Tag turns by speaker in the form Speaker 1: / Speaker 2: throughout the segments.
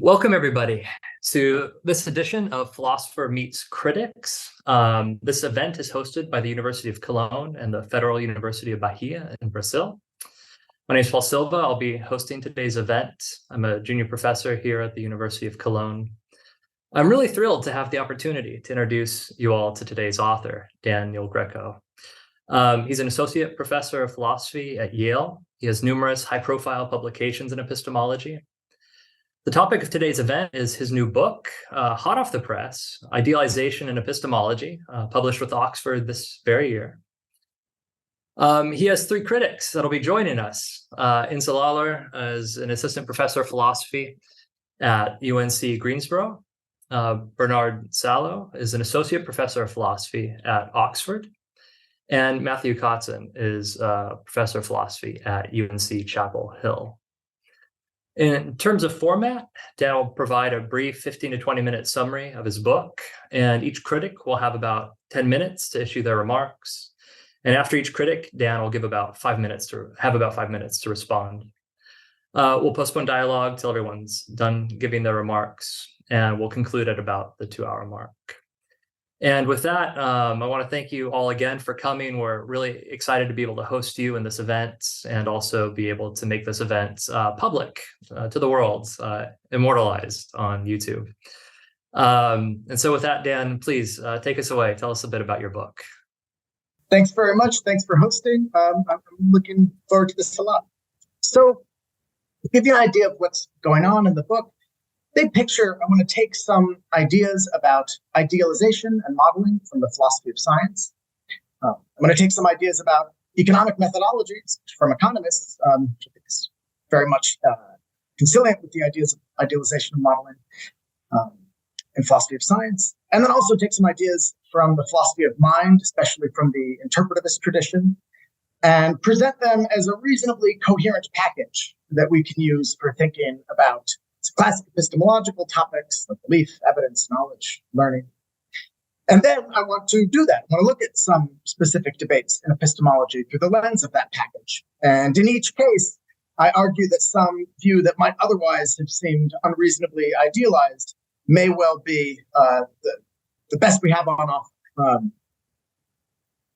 Speaker 1: Welcome, everybody, to this edition of Philosopher Meets Critics. This event is hosted by the University of Cologne and the Federal University of Bahia in Brazil. My name is Paul Silva. I'll be hosting today's event. I'm a junior professor here at the University of Cologne. I'm really thrilled to have the opportunity to introduce you all to today's author, Daniel Greco. He's an associate professor of philosophy at Yale. He has numerous high-profile publications in epistemology. The topic of today's event is his new book, hot off the press, Idealization in Epistemology, published with Oxford this very year. He has three critics that'll be joining us. Lawler is an assistant professor of philosophy at UNC Greensboro. Bernard Salow is an associate professor of philosophy at Oxford. And Matthew Kotzen is a professor of philosophy at UNC Chapel Hill. In terms of format, Dan will provide a brief 15 to 20 minute summary of his book, and each critic will have about 10 minutes to issue their remarks. And after each critic, Dan will give about 5 minutes to respond. We'll postpone dialogue till everyone's done giving their remarks, and we'll conclude at about the 2-hour mark. And with that, I want to thank you all again for coming. We're really excited to be able to host you in this event and also be able to make this event public to the world, immortalized on YouTube. And so with that, Dan, please take us away. Tell us a bit about your book.
Speaker 2: Thanks very much. Thanks for hosting. I'm looking forward to this a lot. So to give you an idea of what's going on in the book, big picture, I want to take some ideas about idealization and modeling from the philosophy of science. I'm going to take some ideas about economic methodologies from economists, which I think is very much conciliant with the ideas of idealization and modeling in philosophy of science. And then also take some ideas from the philosophy of mind, especially from the interpretivist tradition, and present them as a reasonably coherent package that we can use for thinking about classic epistemological topics like belief, evidence, knowledge, learning. And then I want to do that. I want to look at some specific debates in epistemology through the lens of that package. And in each case, I argue that some view that might otherwise have seemed unreasonably idealized may well be the best we have on offer.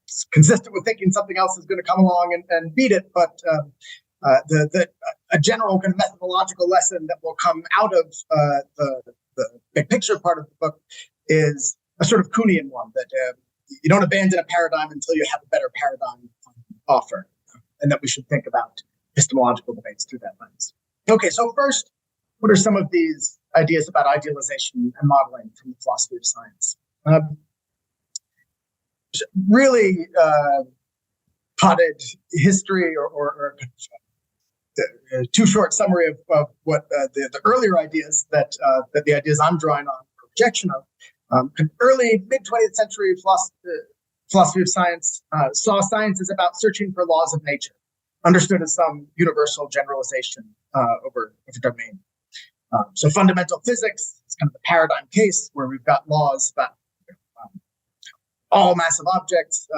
Speaker 2: It's consistent with thinking something else is going to come along and beat it, but a general kind of methodological lesson that will come out of the big picture part of the book is a sort of Kuhnian one, that you don't abandon a paradigm until you have a better paradigm on offer, and that we should think about epistemological debates through that lens. Okay, so first, what are some of these ideas about idealization and modeling from the philosophy of science? Really potted history or too short summary of what the earlier ideas that the ideas I'm drawing on for rejection of. Early mid-20th century philosophy of science saw science as about searching for laws of nature, understood as some universal generalization over domain. So fundamental physics is kind of the paradigm case where we've got laws about all massive objects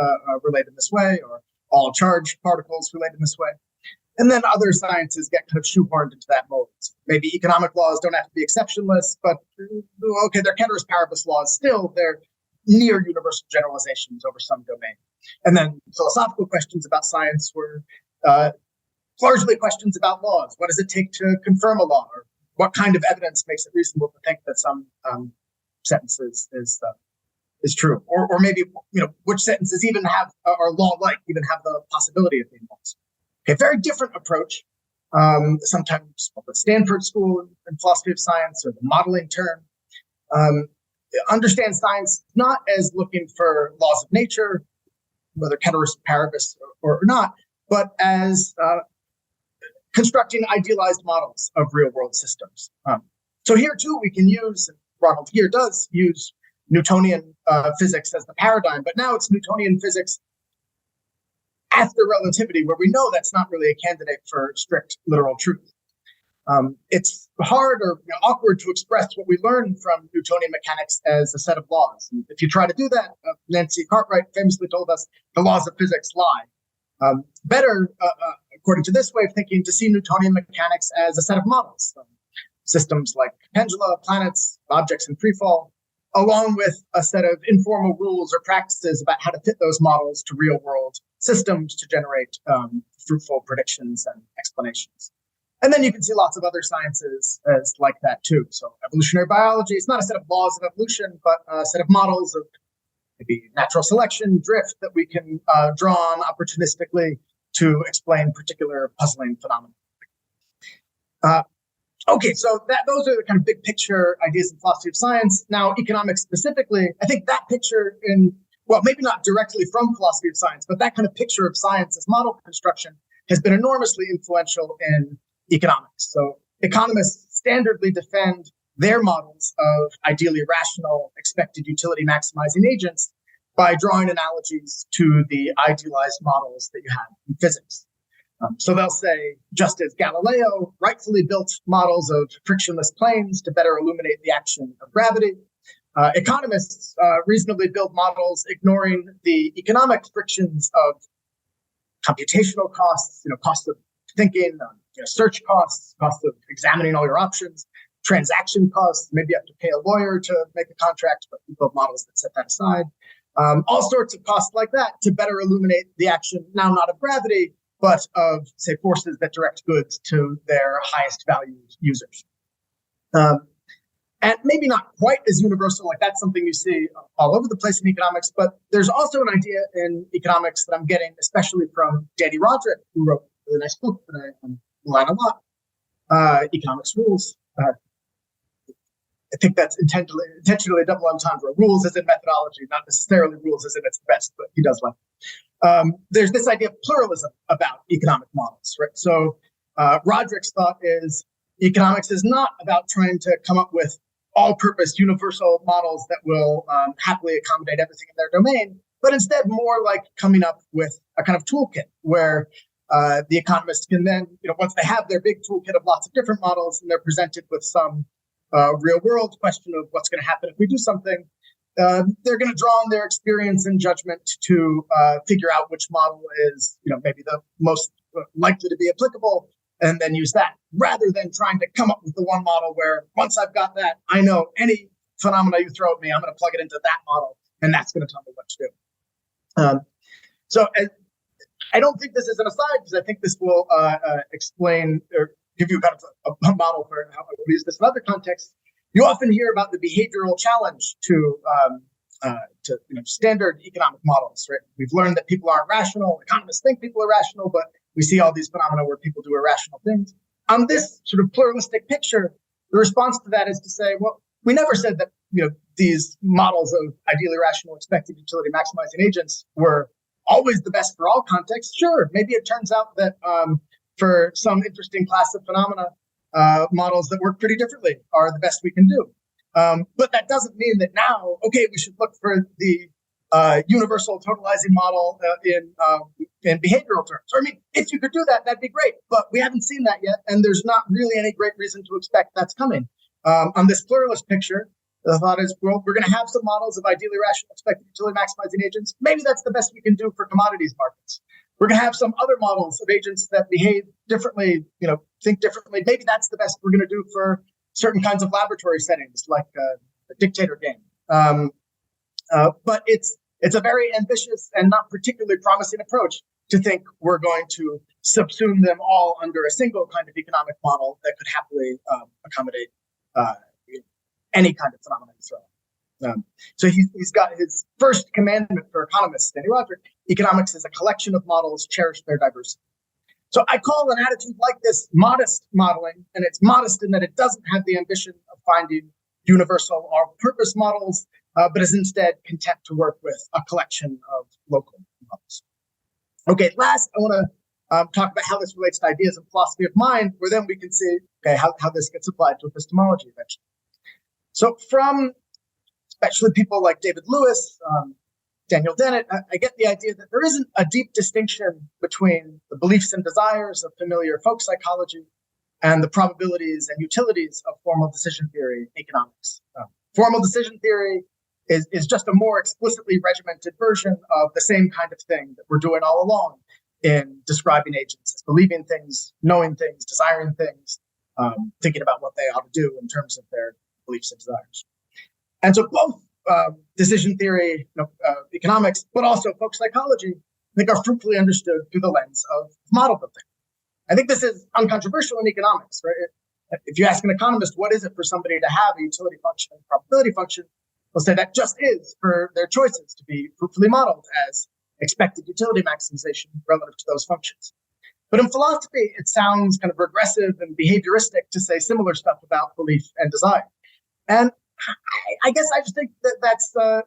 Speaker 2: relate in this way, or all charged particles relate in this way. And then other sciences get kind of shoehorned into that mold. Maybe economic laws don't have to be exceptionless, but okay, they're ceteris paribus laws. Still, they're near universal generalizations over some domain. And then philosophical questions about science were largely questions about laws. What does it take to confirm a law? Or what kind of evidence makes it reasonable to think that some sentence is true? Or maybe, which sentences even are law-like, even have the possibility of being laws. A very different approach, sometimes called the Stanford School in philosophy of science, or the modeling term, understands science not as looking for laws of nature, whether ceteris paribus or not, but as constructing idealized models of real-world systems. So here too, we can use, Ronald here does use Newtonian physics as the paradigm, but now it's Newtonian physics after relativity, where we know that's not really a candidate for strict literal truth. It's hard or awkward to express what we learn from Newtonian mechanics as a set of laws. And if you try to do that, Nancy Cartwright famously told us the laws of physics lie. Better, according to this way of thinking, to see Newtonian mechanics as a set of models. systems like pendula, planets, objects in freefall, along with a set of informal rules or practices about how to fit those models to real-world systems to generate fruitful predictions and explanations. And then you can see lots of other sciences as like that too. So evolutionary biology is not a set of laws of evolution, but a set of models of maybe natural selection, drift that we can draw on opportunistically to explain particular puzzling phenomena. Okay, so those are the kind of big picture ideas in philosophy of science. Now, economics specifically, I think that picture well, maybe not directly from philosophy of science, but that kind of picture of science as model construction has been enormously influential in economics. So economists standardly defend their models of ideally rational, expected utility maximizing agents by drawing analogies to the idealized models that you have in physics. So they'll say, just as Galileo rightfully built models of frictionless planes to better illuminate the action of gravity, economists reasonably build models ignoring the economic frictions of computational costs, cost of thinking, search costs, cost of examining all your options, transaction costs. Maybe you have to pay a lawyer to make a contract, but you build models that set that aside. All sorts of costs like that to better illuminate the action, now not of gravity, but of, say, forces that direct goods to their highest valued users. And maybe not quite as universal, like that's something you see all over the place in economics, but there's also an idea in economics that I'm getting, especially from Danny Roderick, who wrote a really nice book that I rely on a lot, Economics Rules. I think that's intentionally a double entendre. Rules as in methodology, not necessarily rules as in it's the best, but he does like it. There's this idea of pluralism about economic models, right? So Roderick's thought is economics is not about trying to come up with all-purpose universal models that will happily accommodate everything in their domain, but instead more like coming up with a kind of toolkit where the economists can then, once they have their big toolkit of lots of different models and they're presented with some real-world question of what's going to happen if we do something, they're going to draw on their experience and judgment to figure out which model is, maybe the most likely to be applicable, and then use that, rather than trying to come up with the one model where once I've got that, I know any phenomena you throw at me, I'm going to plug it into that model, and that's going to tell me what to do. So I don't think this is an aside, because I think this will explain or give you kind of a model for how I would use this in other contexts. You often hear about the behavioral challenge to standard economic models, right? We've learned that people aren't rational. Economists think people are rational, but we see all these phenomena where people do irrational things. On this sort of pluralistic picture, the response to that is to say, well, we never said that these models of ideally rational expected utility maximizing agents were always the best for all contexts. Sure, maybe it turns out that for some interesting class of phenomena, models that work pretty differently are the best we can do. But that doesn't mean that now, we should look for the universal totalizing model in behavioral terms. Or, if you could do that, that'd be great. But we haven't seen that yet, and there's not really any great reason to expect that's coming. On this pluralist picture, the thought is, well, we're going to have some models of ideally rational expected utility maximizing agents. Maybe that's the best we can do for commodities markets. We're going to have some other models of agents that behave differently, think differently. Maybe that's the best we're going to do for certain kinds of laboratory settings, like a dictator game. But it's a very ambitious and not particularly promising approach to think we're going to subsume them all under a single kind of economic model that could happily accommodate any kind of phenomenon you throw. So he's got his first commandment for economists, Danny Roderick: economics is a collection of models, cherish their diversity. So I call an attitude like this modest modeling, and it's modest in that it doesn't have the ambition of finding universal all-purpose models, but is instead content to work with a collection of local models. Okay, last, I want to talk about how this relates to ideas in philosophy of mind, where then we can see how this gets applied to epistemology eventually. So from especially people like David Lewis, Daniel Dennett, I get the idea that there isn't a deep distinction between the beliefs and desires of familiar folk psychology and the probabilities and utilities of formal decision theory in economics. Formal decision theory is just a more explicitly regimented version of the same kind of thing that we're doing all along in describing agents as believing things, knowing things, desiring things. thinking about what they ought to do in terms of their beliefs and desires. And so both decision theory, economics, but also folk psychology, I think are fruitfully understood through the lens of model building. I think this is uncontroversial in economics, right? If you ask an economist, what is it for somebody to have a utility function and probability function, they'll say that just is for their choices to be fruitfully modeled as expected utility maximization relative to those functions. But in philosophy, it sounds kind of regressive and behavioristic to say similar stuff about belief and desire. And I guess I just think that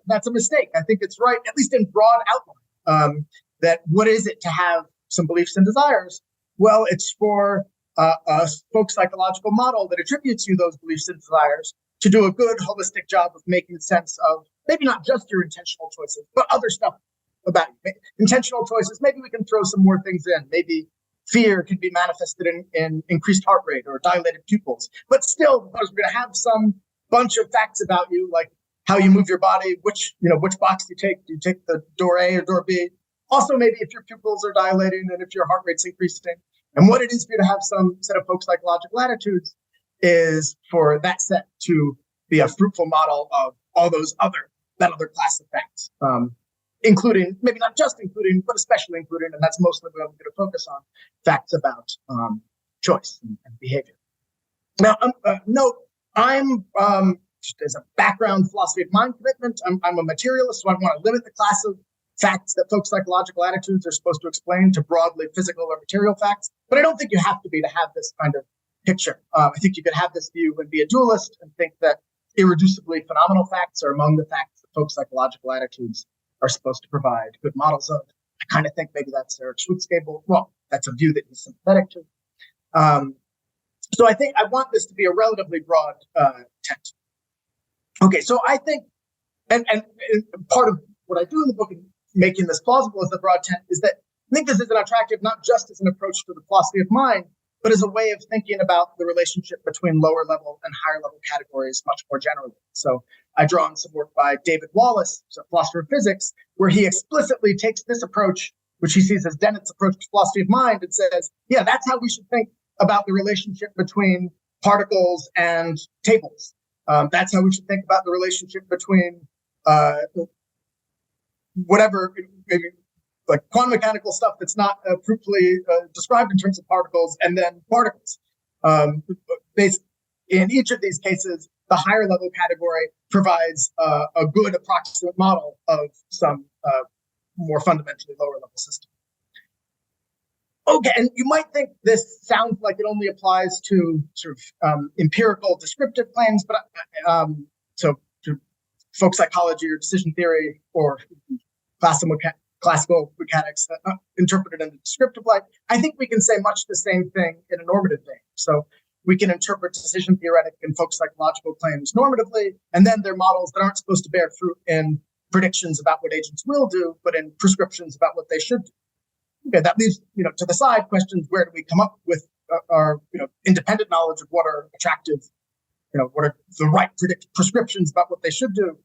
Speaker 2: that's a mistake. I think it's right, at least in broad outline, that what is it to have some beliefs and desires? Well, it's for a folk psychological model that attributes you those beliefs and desires to do a good holistic job of making sense of maybe not just your intentional choices, but other stuff about you. Intentional choices, maybe we can throw some more things in. Maybe fear can be manifested in increased heart rate or dilated pupils. But still, we're going to have some bunch of facts about you, like how you move your body, which box you take. Do you take the door A or door B? Also, maybe if your pupils are dilating and if your heart rate's increasing. And what it is for you to have some set of folk psychological attitudes is for that set to be a fruitful model of all that other class of facts, including, maybe not just including, but especially including, and that's mostly what I'm going to focus on, facts about choice and behavior. Now, note, I'm, just as a background philosophy of mind commitment, I'm a materialist, so I want to limit the class of facts that folk psychological attitudes are supposed to explain to broadly physical or material facts. But I don't think you have to be to have this kind of picture. I think you could have this view and be a dualist and think that irreducibly phenomenal facts are among the facts that folk psychological attitudes are supposed to provide good models of. I kind of think maybe that's Eric Schwitzgebel. Well, that's a view that he's sympathetic to. So I think I want this to be a relatively broad tent. Okay, so I think, and part of what I do in the book in making this plausible as the broad tent is that I think this is an attractive, not just as an approach to the philosophy of mind, but as a way of thinking about the relationship between lower level and higher level categories much more generally. So I draw on some work by David Wallace, who's a philosopher of physics, where he explicitly takes this approach, which he sees as Dennett's approach to philosophy of mind, and says, yeah, that's how we should think about the relationship between particles and tables. That's how we should think about the relationship between whatever, maybe like quantum mechanical stuff that's not fruitfully described in terms of particles, and then particles. In each of these cases, the higher level category provides a good approximate model of some more fundamentally lower level system. Okay, and you might think this sounds like it only applies to sort of empirical descriptive claims, but so to folk psychology or decision theory or classical mechanics interpreted in the descriptive light, I think we can say much the same thing in a normative vein. So we can interpret decision theoretic and folk psychological claims normatively, and then they're models that aren't supposed to bear fruit in predictions about what agents will do, but in prescriptions about what they should do. Okay, that leaves to the side questions: where do we come up with our independent knowledge of what are attractive, what are the right prescriptions about what they should do?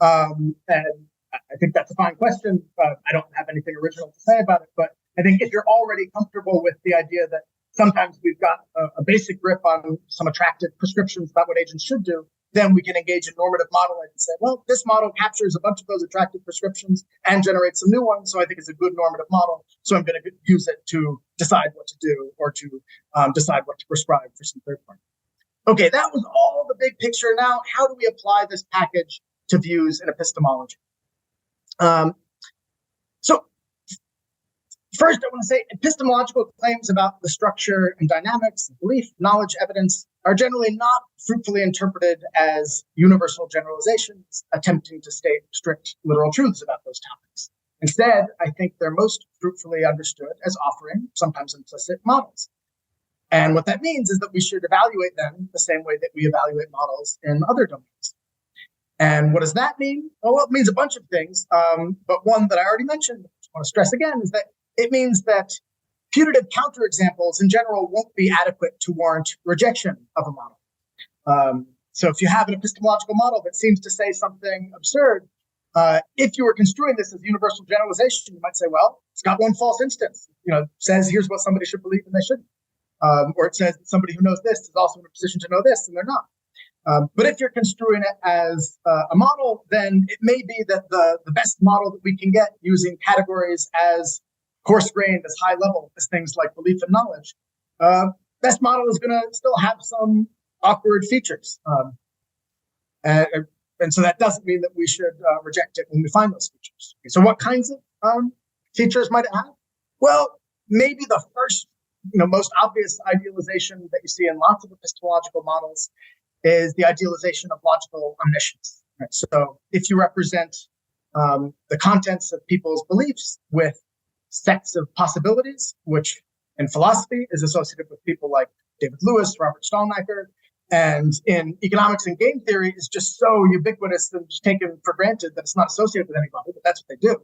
Speaker 2: And I think that's a fine question. I don't have anything original to say about it, but I think if you're already comfortable with the idea that sometimes we've got a basic grip on some attractive prescriptions about what agents should do, then we can engage in normative modeling and say, well, this model captures a bunch of those attractive prescriptions and generates some new ones. So I think it's a good normative model. So I'm going to use it to decide what to do or to decide what to prescribe for some third party. Okay, that was all the big picture. Now, how do we apply this package to views in epistemology? So first, I want to say epistemological claims about the structure and dynamics of belief, knowledge, evidence are generally not fruitfully interpreted as universal generalizations attempting to state strict literal truths about those topics. Instead, I think they're most fruitfully understood as offering sometimes implicit models. And what that means is that we should evaluate them the same way that we evaluate models in other domains. And what does that mean? Well, it means a bunch of things, but one that I already mentioned, I want to stress again, is that it means that putative counterexamples in general won't be adequate to warrant rejection of a model. So if you have an epistemological model that seems to say something absurd, if you were construing this as universal generalization, you might say, well, it's got one false instance, says here's what somebody should believe and they shouldn't. or it says somebody who knows this is also in a position to know this, and they're not. But if you're construing it as a model, then it may be that the best model that we can get using categories as coarse-grained, as high-level as things like belief and knowledge, best model is going to still have some awkward features. And so that doesn't mean that we should reject it when we find those features. Okay, so what kinds of features might it have? Well, maybe the first, most obvious idealization that you see in lots of epistemological models is the idealization of logical omniscience. Right? So if you represent the contents of people's beliefs with sets of possibilities, which in philosophy is associated with people like David Lewis, Robert Stallnacher, and in economics and game theory is just so ubiquitous and just taken for granted that it's not associated with anybody, but that's what they do.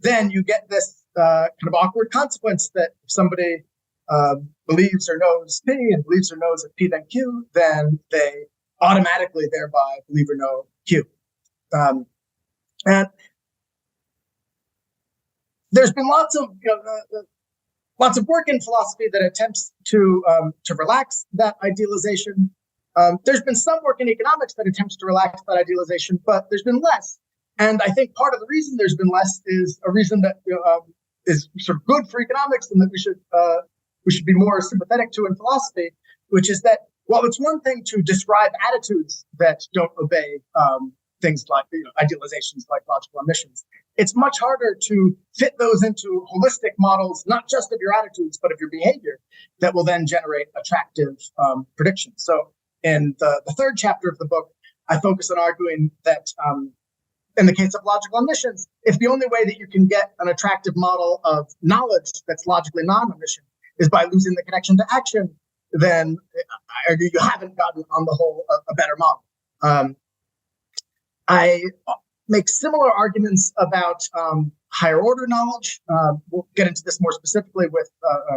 Speaker 2: Then you get this kind of awkward consequence that if somebody believes or knows P and believes or knows that P then Q, then they automatically thereby believe or know Q. And there's been lots of work in philosophy that attempts to relax that idealization. There's been some work in economics that attempts to relax that idealization, but there's been less. And I think part of the reason there's been less is a reason that is sort of good for economics and that we should be more sympathetic to in philosophy, which is that while it's one thing to describe attitudes that don't obey things like idealizations like logical omniscience, it's much harder to fit those into holistic models, not just of your attitudes, but of your behavior, that will then generate attractive predictions. So in the third chapter of the book, I focus on arguing that in the case of logical omniscience, if the only way that you can get an attractive model of knowledge that's logically non-omniscient is by losing the connection to action, then I argue you haven't gotten on the whole a better model. I make similar arguments about higher order knowledge. We'll get into this more specifically with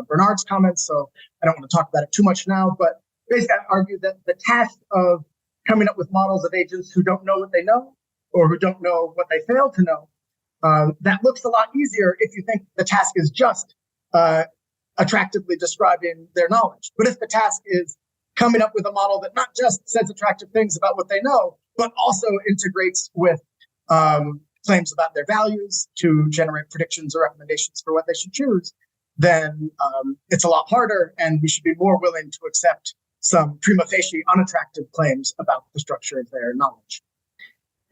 Speaker 2: Bernard's comments, so I don't want to talk about it too much now, but basically I argue that the task of coming up with models of agents who don't know what they know or who don't know what they fail to know, that looks a lot easier if you think the task is just attractively describing their knowledge. But if the task is coming up with a model that not just says attractive things about what they know, but also integrates with claims about their values to generate predictions or recommendations for what they should choose, then it's a lot harder, and we should be more willing to accept some prima facie unattractive claims about the structure of their knowledge.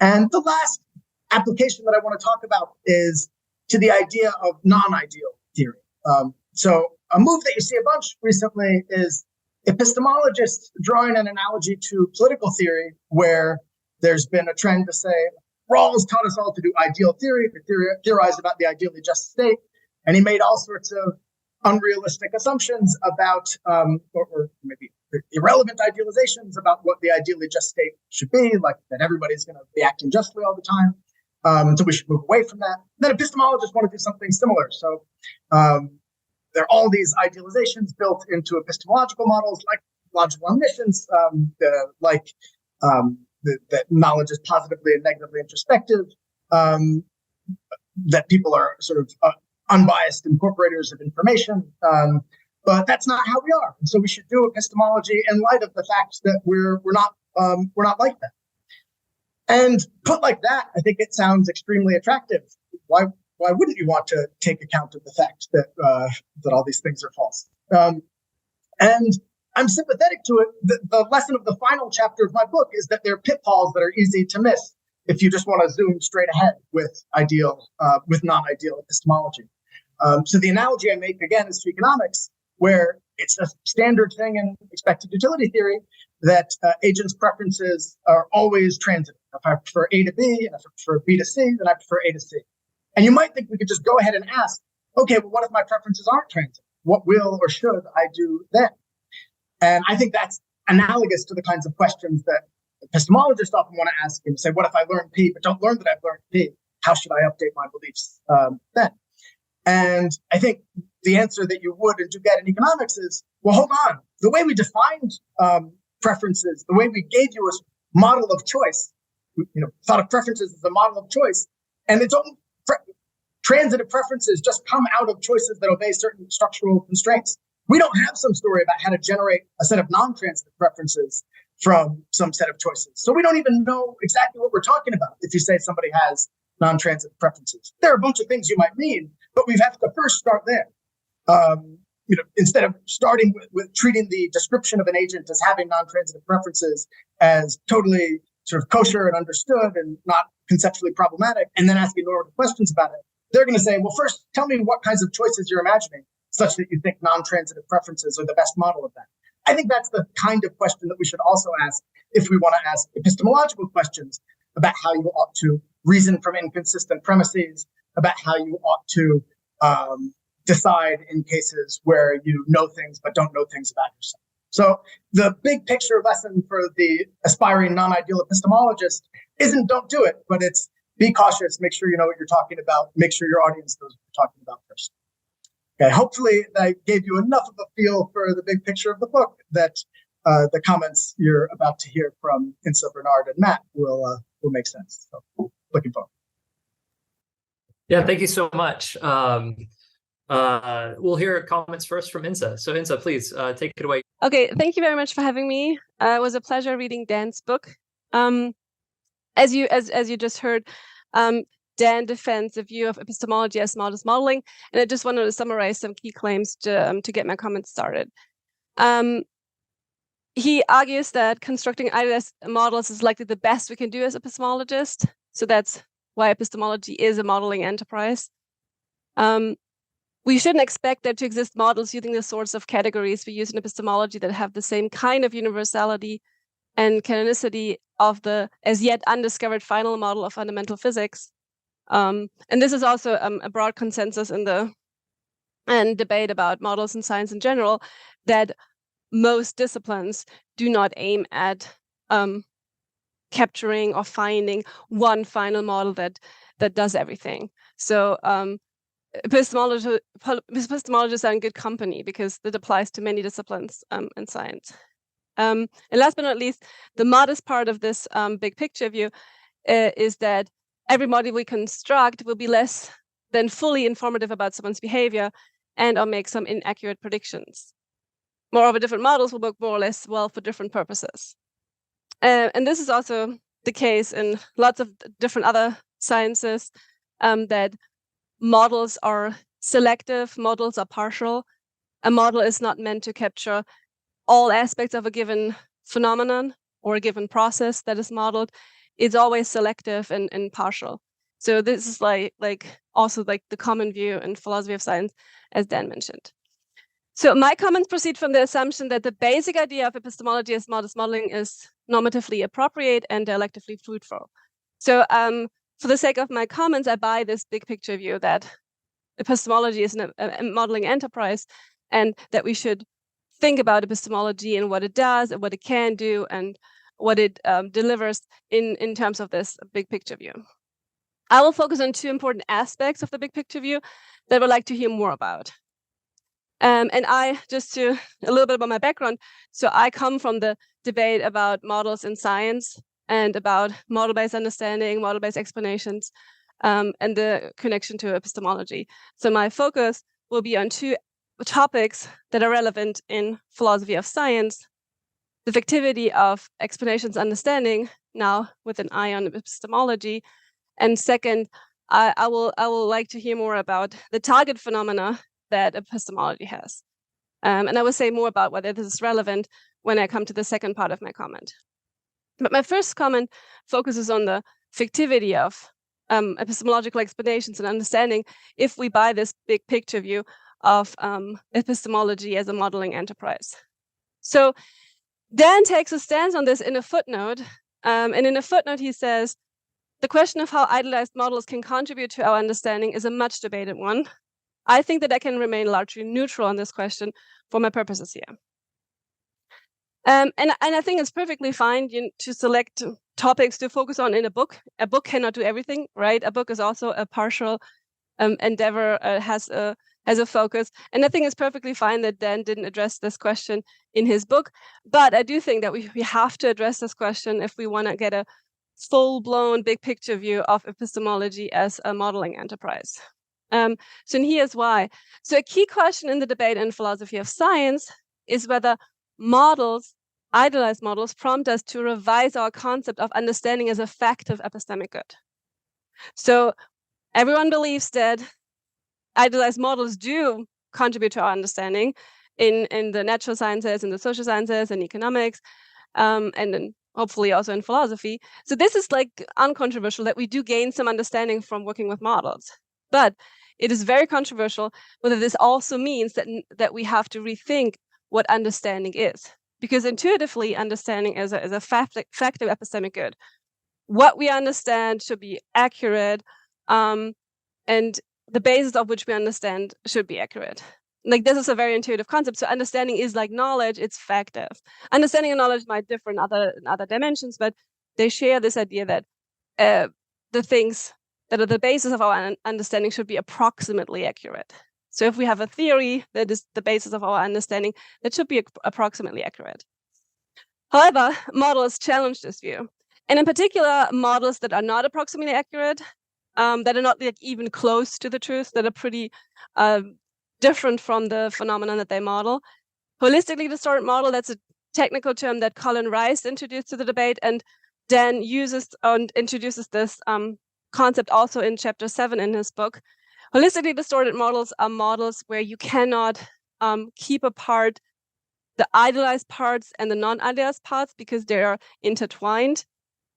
Speaker 2: And the last application that I want to talk about is to the idea of non-ideal theory. So a move that you see a bunch recently is epistemologists drawing an analogy to political theory, where there's been a trend to say, Rawls taught us all to do ideal theory, to theorize about the ideally just state, and he made all sorts of unrealistic assumptions about, or maybe irrelevant idealizations about what the ideally just state should be, like that everybody's going to be acting justly all the time, so we should move away from that. Then epistemologists want to do something similar. So there are all these idealizations built into epistemological models, like logical omniscience, that knowledge is positively and negatively introspective, that people are sort of unbiased incorporators of information, but that's not how we are. And so we should do epistemology in light of the fact that we're not like that. And put like that, I think it sounds extremely attractive. Why wouldn't you want to take account of the fact that that all these things are false? And I'm sympathetic to it. The lesson of the final chapter of my book is that there are pitfalls that are easy to miss if you just want to zoom straight ahead with non-ideal epistemology. So the analogy I make again is to economics, where it's a standard thing in expected utility theory that agents' preferences are always transitive. If I prefer A to B and if I prefer B to C, then I prefer A to C. And you might think we could just go ahead and ask, okay, well, what if my preferences aren't transitive? What will or should I do then? And I think that's analogous to the kinds of questions that epistemologists often want to ask and say, what if I learn P, but don't learn that I've learned P? How should I update my beliefs then? And I think the answer that you would and do get in economics is, well, hold on. The way we defined preferences, the way we gave you a model of choice, thought of preferences as a model of choice, and its own transitive preferences just come out of choices that obey certain structural constraints. We don't have some story about how to generate a set of non-transitive preferences from some set of choices. So we don't even know exactly what we're talking about if you say somebody has non-transitive preferences. There are a bunch of things you might mean, but we have to first start there. Instead of starting with treating the description of an agent as having non-transitive preferences as totally sort of kosher and understood and not conceptually problematic, and then asking normative questions about it, they're going to say, well, first, tell me what kinds of choices you're imagining such that you think non-transitive preferences are the best model of that. I think that's the kind of question that we should also ask if we want to ask epistemological questions about how you ought to reason from inconsistent premises, about how you ought to decide in cases where you know things but don't know things about yourself. So the big picture lesson for the aspiring non-ideal epistemologist isn't don't do it, but it's be cautious, make sure you know what you're talking about, make sure your audience knows what you're talking about first. Okay, hopefully I gave you enough of a feel for the big picture of the book that the comments you're about to hear from Insa, Bernard, and Matt will make sense. So looking forward.
Speaker 1: Yeah, thank you so much. We'll hear comments first from Insa. So Insa, please take it away.
Speaker 3: Okay, thank you very much for having me. It was a pleasure reading Dan's book. As you just heard, Dan defends the view of epistemology as models modeling, and I just wanted to summarize some key claims to get my comments started. He argues that constructing idealized models is likely the best we can do as epistemologists, so that's why epistemology is a modeling enterprise. We shouldn't expect there to exist models using the sorts of categories we use in epistemology that have the same kind of universality and canonicity of the as yet undiscovered final model of fundamental physics. And this is also a broad consensus in the debate about models in science in general, that most disciplines do not aim at capturing or finding one final model that does everything. So epistemologists are in good company because that applies to many disciplines in science. And last but not least, the modest part of this big picture view is that every model we construct will be less than fully informative about someone's behavior and or make some inaccurate predictions. Moreover, different models will work more or less well for different purposes. And this is also the case in lots of different other sciences, that models are selective, models are partial. A model is not meant to capture all aspects of a given phenomenon or a given process that is modeled. It's always selective and partial. So this is like also like the common view in philosophy of science, as Dan mentioned. So my comments proceed from the assumption that the basic idea of epistemology as models modeling is normatively appropriate and dialectically fruitful. So for the sake of my comments, I buy this big picture view that epistemology is a modeling enterprise, and that we should think about epistemology and what it does and what it can do and what it delivers in terms of this big picture view. I will focus on two important aspects of the big picture view that I would like to hear more about. And just a little bit about my background. So I come from the debate about models in science and about model-based understanding, model-based explanations, and the connection to epistemology. So my focus will be on two topics that are relevant in philosophy of science: the fictivity of explanations understanding, now with an eye on epistemology, and second, I will like to hear more about the target phenomena that epistemology has. And I will say more about whether this is relevant when I come to the second part of my comment. But my first comment focuses on the fictivity of epistemological explanations and understanding if we buy this big picture view of epistemology as a modeling enterprise. So Dan takes a stance on this in a footnote. And in a footnote, he says, the question of how idealized models can contribute to our understanding is a much debated one. I think that I can remain largely neutral on this question for my purposes here. And I think it's perfectly fine to select topics to focus on in a book. A book cannot do everything, right? A book is also a partial endeavor, has a focus. And I think it's perfectly fine that Dan didn't address this question in his book. But I do think that we have to address this question if we want to get a full-blown big picture view of epistemology as a modeling enterprise. So and here's why. So a key question in the debate in philosophy of science is whether models, idealized models, prompt us to revise our concept of understanding as a fact of epistemic good. So everyone believes that idealized models do contribute to our understanding in the natural sciences, in the social sciences, and economics, and then hopefully also in philosophy. So this is like uncontroversial that we do gain some understanding from working with models. But it is very controversial whether this also means that we have to rethink what understanding is. Because intuitively, understanding is a fact of epistemic good. What we understand should be accurate, and the basis of which we understand should be accurate. Like this is a very intuitive concept. So understanding is like knowledge, it's factive. Understanding and knowledge might differ in other dimensions, but they share this idea that the things that are the basis of our understanding should be approximately accurate. So if we have a theory that is the basis of our understanding, that should be approximately accurate. However, models challenge this view. And in particular, models that are not approximately accurate, that are not like even close to the truth, that are pretty different from the phenomenon that they model. Holistically distorted model, that's a technical term that Colin Rice introduced to the debate, and Dan uses and introduces this concept also in chapter 7 in his book. Holistically distorted models are models where you cannot keep apart the idealized parts and the non-idealized parts because they are intertwined.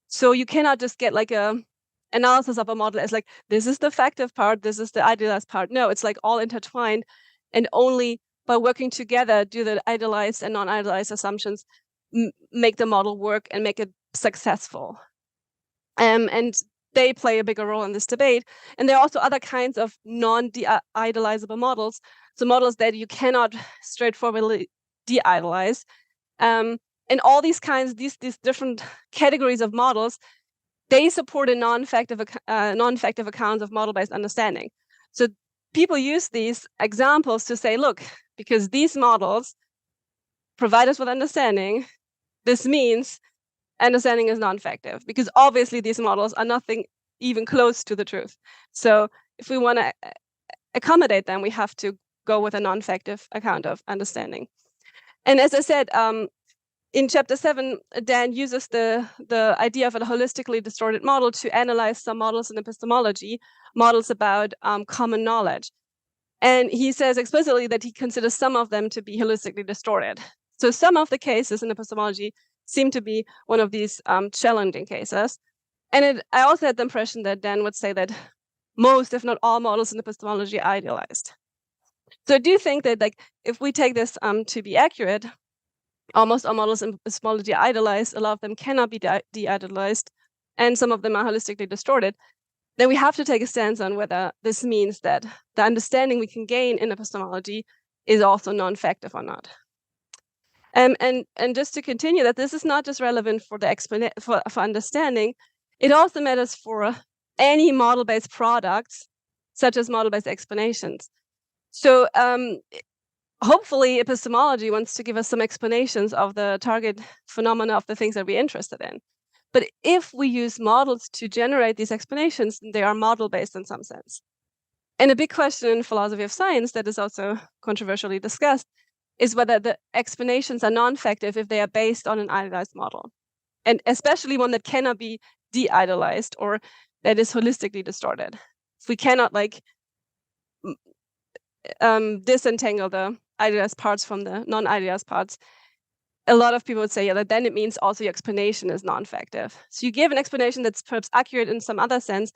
Speaker 3: So you cannot just get like a analysis of a model as like, this is the factive part, this is the idealized part. No, it's like all intertwined, and only by working together do the idealized and non-idealized assumptions make the model work and make it successful. And they play a bigger role in this debate. And there are also other kinds of non-idealizable models. So models that you cannot straightforwardly de-idealize. And all these kinds, these different categories of models, they support a non-factive accounts of model-based understanding. So people use these examples to say, look, because these models provide us with understanding, this means understanding is non-factive, because obviously these models are nothing even close to the truth. So if we want to accommodate them, we have to go with a non-factive account of understanding. And as I said, in chapter 7, Dan uses the idea of a holistically distorted model to analyze some models in epistemology, models about common knowledge. And he says explicitly that he considers some of them to be holistically distorted. So some of the cases in epistemology seem to be one of these challenging cases. And I also had the impression that Dan would say that most, if not all, models in epistemology are idealized. So I do think that like if we take this to be accurate, almost all models in epistemology are idealized, a lot of them cannot be de-idealized, and some of them are holistically distorted, then we have to take a stance on whether this means that the understanding we can gain in epistemology is also non-factive or not. And just to continue that, this is not just relevant for the for understanding, it also matters for any model-based products, such as model-based explanations. So hopefully epistemology wants to give us some explanations of the target phenomena of the things that we're interested in. But if we use models to generate these explanations, they are model-based in some sense. And a big question in philosophy of science that is also controversially discussed is whether the explanations are non-factive if they are based on an idealized model, and especially one that cannot be de-idealized or that is holistically distorted. If we cannot like disentangle the idealized parts from the non-idealized parts, a lot of people would say, yeah, that then it means also your explanation is non-factive. So you give an explanation that's perhaps accurate in some other sense,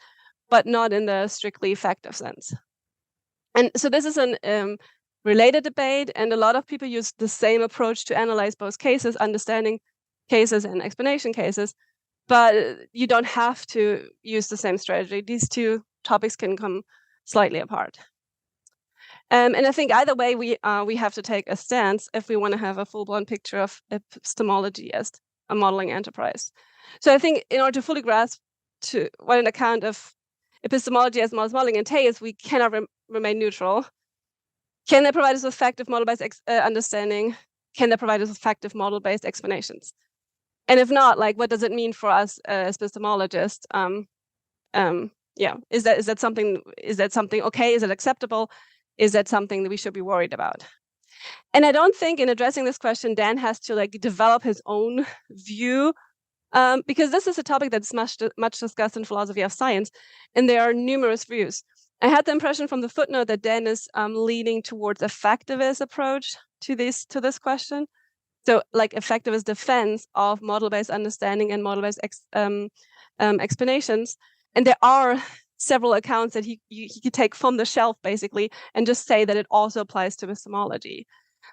Speaker 3: but not in the strictly factive sense. And so this is an related debate, and a lot of people use the same approach to analyze both cases, understanding cases and explanation cases, but you don't have to use the same strategy. These two topics can come slightly apart. And I think either way, we have to take a stance if we want to have a full-blown picture of epistemology as a modeling enterprise. So I think in order to fully grasp what an account of epistemology as modeling entails, we cannot remain neutral. Can they provide us with effective model-based understanding? Can they provide us with effective model-based explanations? And if not, like, what does it mean for us as epistemologists is that something okay? Is it acceptable? Is that something that we should be worried about? And I don't think in addressing this question, Dan has to like develop his own view, because this is a topic that's much discussed in philosophy of science, and there are numerous views. I had the impression from the footnote that Dan is leaning towards effectivist approach to this question. So like effectivist defense of model-based understanding and model-based explanations. And there are several accounts that he could take from the shelf basically and just say that it also applies to epistemology.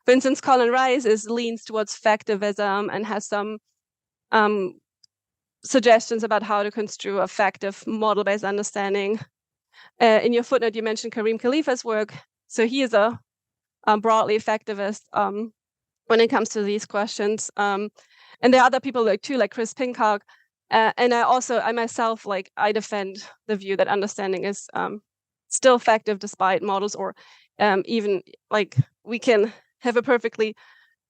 Speaker 3: For instance, Colin Rice leans towards factivism and has some suggestions about how to construe effective model-based understanding. In your footnote, you mentioned Karim Khalifa's work. So he is a broadly effectivist when it comes to these questions. And there are other people like Chris Pincock. And I myself, I defend the view that understanding is still effective despite models, or even we can have a perfectly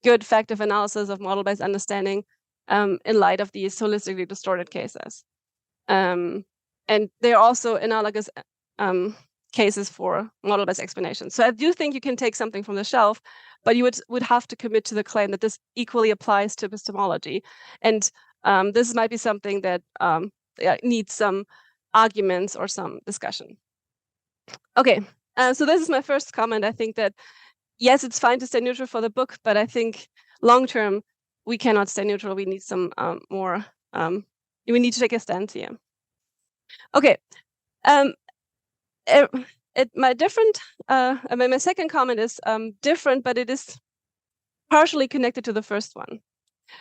Speaker 3: good effective analysis of model-based understanding in light of these holistically distorted cases. And there are also analogous cases for model-based explanations. So I do think you can take something from the shelf, but you would have to commit to the claim that this equally applies to epistemology. And this might be something that needs some arguments or some discussion. Okay, so this is my first comment. I think that, yes, it's fine to stay neutral for the book, but I think long-term, we cannot stay neutral. We need some more, we need to take a stand here. Okay. My second comment is different, but it is partially connected to the first one.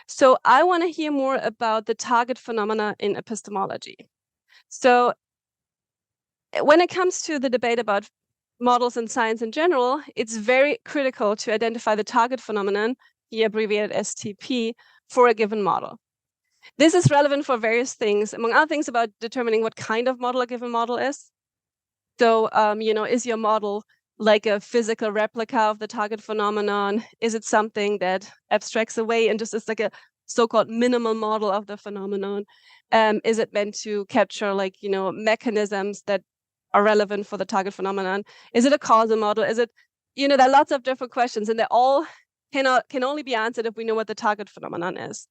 Speaker 3: So I want to hear more about the target phenomena in epistemology. So when it comes to the debate about models and science in general, it's very critical to identify the target phenomenon, here abbreviated STP, for a given model. This is relevant for various things, among other things about determining what kind of model a given model is. So, is your model like a physical replica of the target phenomenon? Is it something that abstracts away and just is like a so-called minimal model of the phenomenon? Is it meant to capture mechanisms that are relevant for the target phenomenon? Is it a causal model? Is it, there are lots of different questions, and they all can only be answered if we know what the target phenomenon is.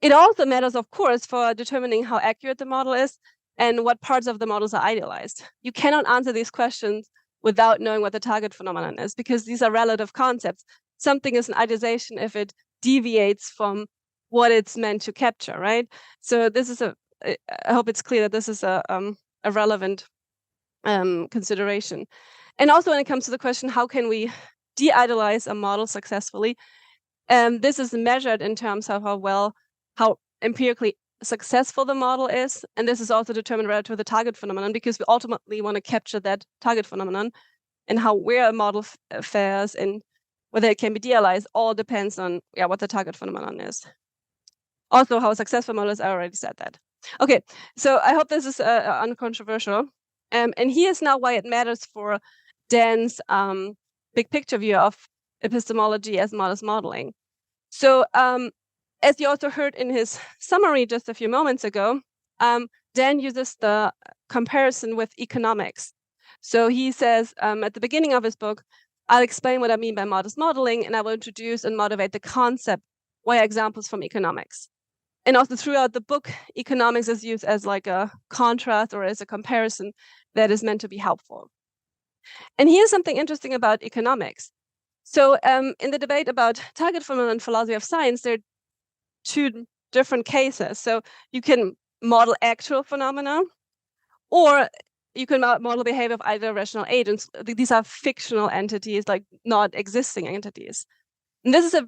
Speaker 3: It also matters, of course, for determining how accurate the model is and what parts of the models are idealized. You cannot answer these questions without knowing what the target phenomenon is, because these are relative concepts. Something is an idealization if it deviates from what it's meant to capture, right? So this is I hope it's clear that this is a relevant consideration. And also when it comes to the question, how can we de-idealize a model successfully? This is measured in terms of how empirically successful the model is, and this is also determined relative to the target phenomenon, because we ultimately want to capture that target phenomenon, and where a model fares and whether it can be de-idealized all depends on what the target phenomenon is. Also, how successful model is, I already said that. Okay, so I hope this is uncontroversial, and here's now why it matters for Dan's big picture view of epistemology as models modeling. So as you also heard in his summary just a few moments ago, Dan uses the comparison with economics. So he says at the beginning of his book, I'll explain what I mean by models modeling, and I will introduce and motivate the concept via examples from economics. And also throughout the book, economics is used as like a contrast or as a comparison that is meant to be helpful. And here's something interesting about economics. So in the debate about target phenomenon and philosophy of science, there are two different cases. So you can model actual phenomena, or you can model behavior of either rational agents. These are fictional entities, like not existing entities. And this is a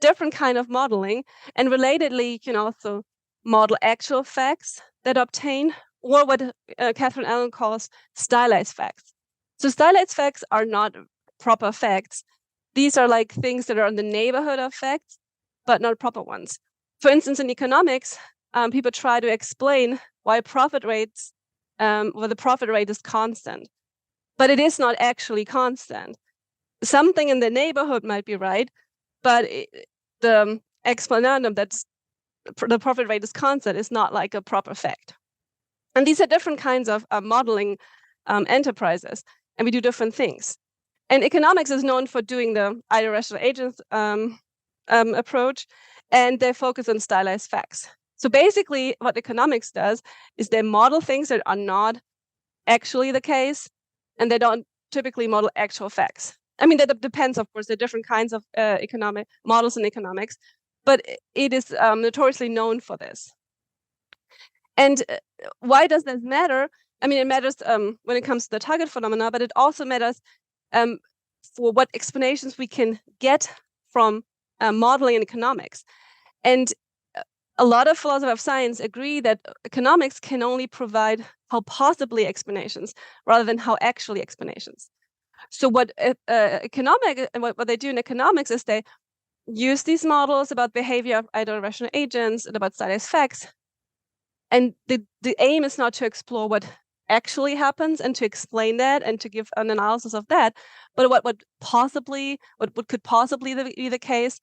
Speaker 3: different kind of modeling. And relatedly, you can also model actual facts that obtain, or what Catherine Allen calls stylized facts. So stylized facts are not proper facts. These are like things that are in the neighborhood of facts, but not proper ones. For instance, in economics, people try to explain why profit rates, where the profit rate is constant, but it is not actually constant. Something in the neighborhood might be right, but the explanandum that the profit rate is constant is not like a proper fact. And these are different kinds of modeling enterprises, and we do different things. And economics is known for doing the ideal rational agents approach, and they focus on stylized facts. So basically, what economics does is they model things that are not actually the case, and they don't typically model actual facts. I mean, that depends, of course. There are different kinds of economic models in economics, but it is notoriously known for this. And why does that matter? I mean, it matters when it comes to the target phenomena, but it also matters for what explanations we can get from modeling in economics. And a lot of philosophers of science agree that economics can only provide how possibly explanations rather than how actually explanations. So what what they do in economics is they use these models about behavior of ideal rational agents and about stylized facts. And the aim is not to explore what actually happens and to explain that and to give an analysis of that, but what could possibly be the case.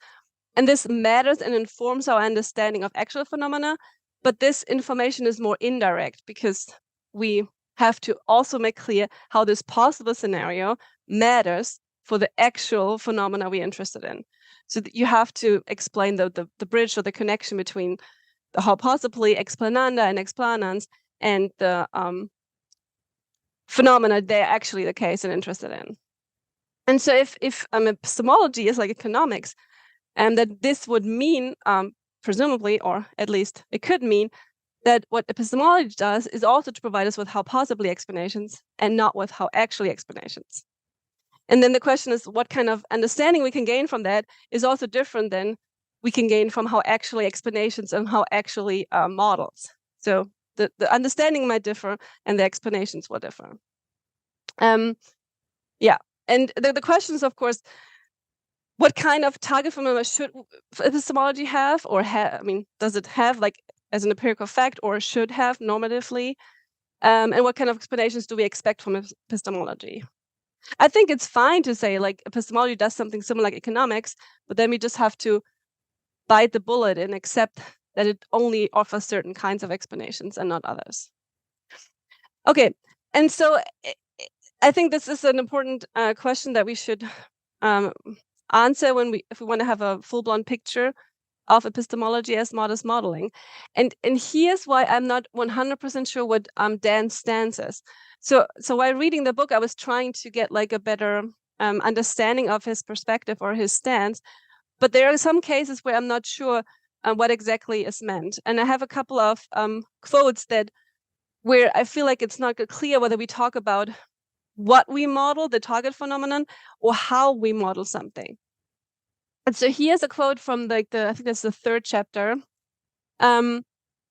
Speaker 3: And this matters and informs our understanding of actual phenomena, but this information is more indirect because we have to also make clear how this possible scenario matters for the actual phenomena we're interested in. So you have to explain the bridge or the connection between the how possibly explananda and explanans and the phenomena they're actually the case and interested in. And so if epistemology is like economics, and that this would mean, presumably, or at least it could mean, that what epistemology does is also to provide us with how possibly explanations and not with how actually explanations. And then the question is, what kind of understanding we can gain from that is also different than we can gain from how actually explanations and how actually models. So the understanding might differ and the explanations will differ. Yeah, and the question is, of course, what kind of target phenomena should epistemology have, or does it have like as an empirical fact, or should have normatively? And what kind of explanations do we expect from epistemology? I think it's fine to say like epistemology does something similar like economics, but then we just have to bite the bullet and accept that it only offers certain kinds of explanations and not others. Okay, and so I think this is an important question that we should answer if we want to have a full-blown picture of epistemology as modest modeling. And here's why I'm not 100% sure what Dan's stance is. So while reading the book, I was trying to get like a better understanding of his perspective or his stance, but there are some cases where I'm not sure what exactly is meant. And I have a couple of quotes where I feel like it's not clear whether we talk about what we model, the target phenomenon, or how we model something. And so here's a quote from I think that's the third chapter. And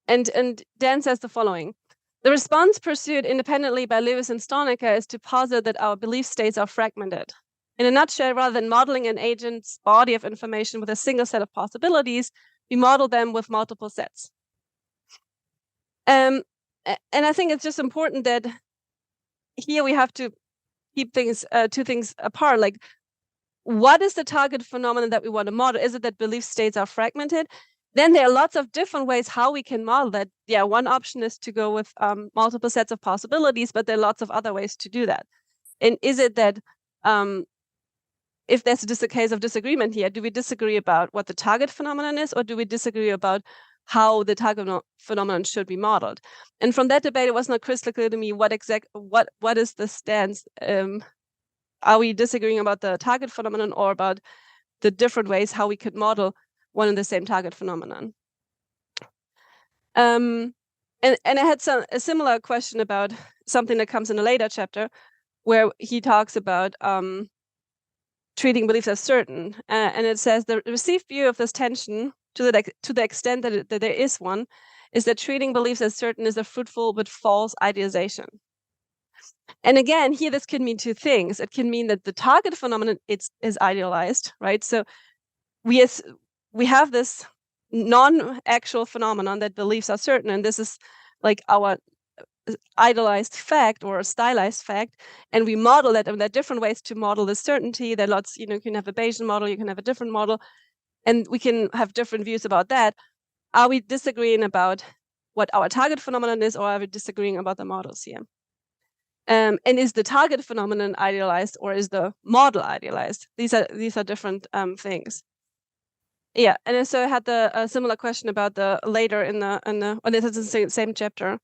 Speaker 3: Dan says the following: "The response pursued independently by Lewis and Stonecker is to posit that our belief states are fragmented. In a nutshell, rather than modeling an agent's body of information with a single set of possibilities, we model them with multiple sets." And I think it's just important that here we have to keep two things apart. Like, what is the target phenomenon that we want to model? Is it that belief states are fragmented? Then there are lots of different ways how we can model that. Yeah, one option is to go with multiple sets of possibilities, but there are lots of other ways to do that. And is it that if there's just a case of disagreement here, do we disagree about what the target phenomenon is, or do we disagree about how the target phenomenon should be modeled? And from that debate, it was not crystal clear to me what is the stance. Are we disagreeing about the target phenomenon or about the different ways how we could model one and the same target phenomenon? And I had a similar question about something that comes in a later chapter, where he talks about treating beliefs as certain, and it says the received view of this tension, to the extent that there is one, is that treating beliefs as certain is a fruitful but false idealization. And again, here this can mean two things. It can mean that the target phenomenon is idealized, right? So we have this non-actual phenomenon that beliefs are certain, and this is like our idealized fact or stylized fact, and we model it, and there are different ways to model the certainty. There are lots, you can have a Bayesian model, you can have a different model, and we can have different views about that. Are we disagreeing about what our target phenomenon is, or are we disagreeing about the models here? And is the target phenomenon idealized, or is the model idealized? These are different things. Yeah, and then so I had a similar question about the later in the this is the same chapter,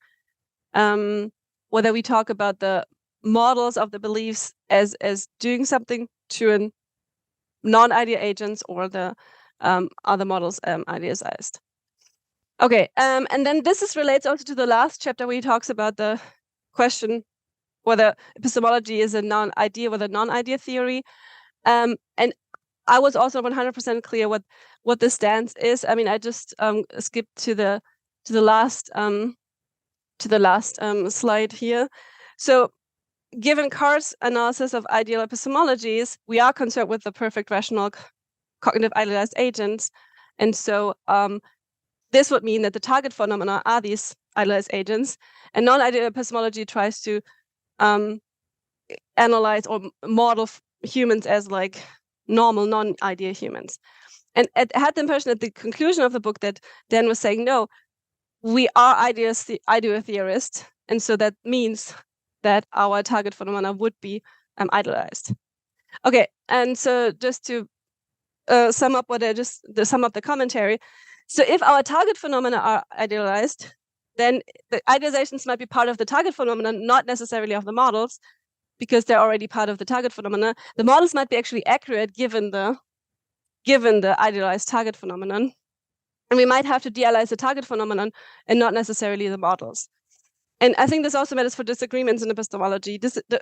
Speaker 3: whether we talk about the models of the beliefs as doing something to a non-ideal agents, or the other models idealized. Okay, and then this relates also to the last chapter where he talks about the question whether epistemology is a non-idea with a non-idea theory, and I was also 100% clear what the stance is. I mean, I just skipped to the last slide here. So, given Carr's analysis of ideal epistemologies, we are concerned with the perfect rational cognitive idealized agents, and so this would mean that the target phenomena are these idealized agents, and non-ideal epistemology tries to analyze or model humans as like normal, non-ideal humans. And I had the impression at the conclusion of the book that Dan was saying, no, we are ideal theorists, and so that means that our target phenomena would be idealized. Okay, and so just to sum up the commentary. So if our target phenomena are idealized, then the idealizations might be part of the target phenomenon, not necessarily of the models, because they're already part of the target phenomena. The models might be actually accurate given the idealized target phenomenon, and we might have to deanalyze the target phenomenon and not necessarily the models. And I think this also matters for disagreements in epistemology.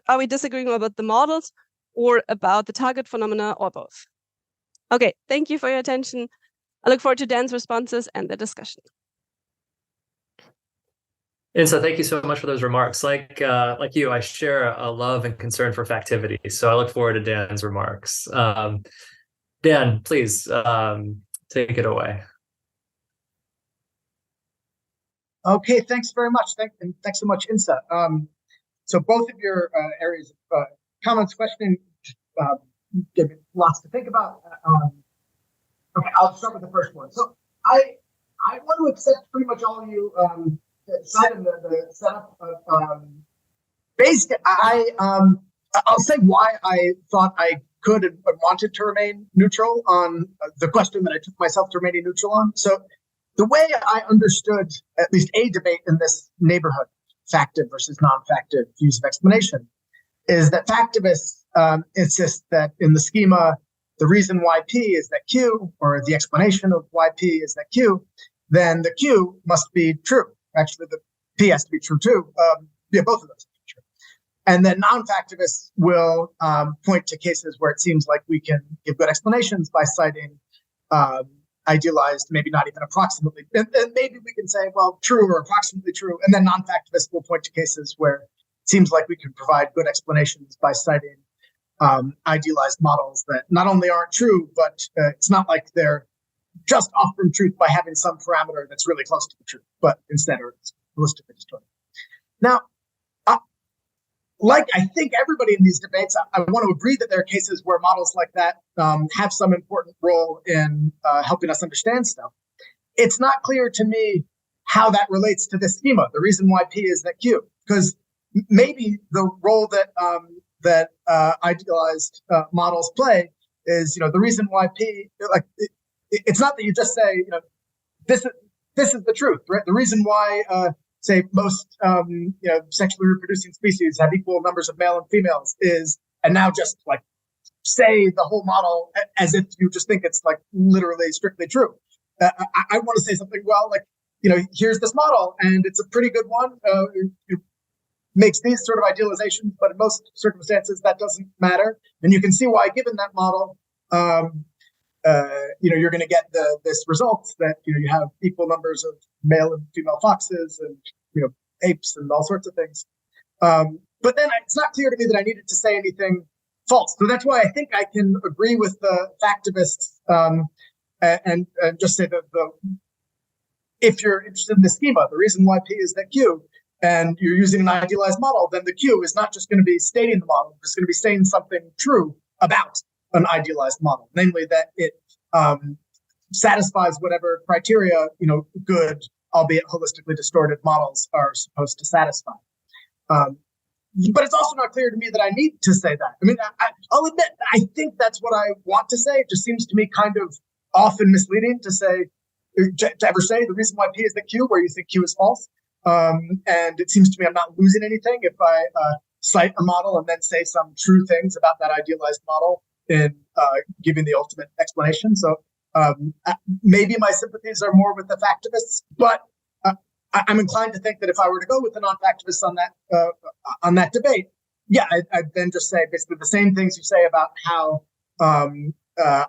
Speaker 3: Are we disagreeing about the models or about the target phenomena, or both? Okay, thank you for your attention. I look forward to Dan's responses and the discussion.
Speaker 1: And so thank you so much for those remarks. Like you, I share a love and concern for factivity. So I look forward to Dan's remarks. Dan, please take it away.
Speaker 2: Okay, thanks very much. Thanks so much, Insa. So both of your areas of comments, questioning, give me lots to think about. Okay, I'll start with the first one. So I want to accept pretty much all of you decided the setup of basically I'll say why I thought I could and wanted to remain neutral on the question that I took myself to remaining neutral on. So the way I understood at least a debate in this neighborhood, factive versus non-factive views of explanation, is that factivists insist that in the schema, the reason why P is that Q, or the explanation of why P is that Q, then the Q must be true. Actually, the P has to be true too. Both of those are true. And then non-factivists will point to cases where it seems like we can give good explanations by citing idealized, maybe not even approximately. And maybe we can say, well, true or approximately true. And then non-factivists will point to cases where it seems like we can provide good explanations by citing idealized models that not only aren't true, but it's not like they're just off from truth by having some parameter that's really close to the truth, but instead are holistically distorted. Now, like I think everybody in these debates, I want to agree that there are cases where models like that have some important role in helping us understand stuff. It's not clear to me how that relates to this schema, the reason why P is that Q, because maybe the role that idealized models play is, the reason why P, like, it's not that you just say, this is the truth, right? The reason why, say, most, sexually reproducing species have equal numbers of male and females is, and now just like say the whole model as if you just think it's like literally strictly true. I want to say something, well, like, here's this model and it's a pretty good one. It makes these sort of idealizations, but in most circumstances that doesn't matter. And you can see why, given that model, you're going to get this result that you have equal numbers of male and female foxes and apes and all sorts of things. But then it's not clear to me that I needed to say anything false. So that's why I think I can agree with the factivists and just say that if you're interested in the schema, the reason why P is that Q, and you're using an idealized model, then the Q is not just going to be stating the model, it's going to be saying something true about an idealized model, namely that it satisfies whatever criteria, good albeit holistically distorted models are supposed to satisfy. But it's also not clear to me that I need to say that. I mean, I'll admit, I think that's what I want to say. It just seems to me kind of often misleading to say, to ever say the reason why P is the Q where you think Q is false. And it seems to me I'm not losing anything if I cite a model and then say some true things about that idealized model in giving the ultimate explanation. So maybe my sympathies are more with the factivists, but I'm inclined to think that if I were to go with the non-factivists on that debate, yeah, I'd then just say basically the same things you say about how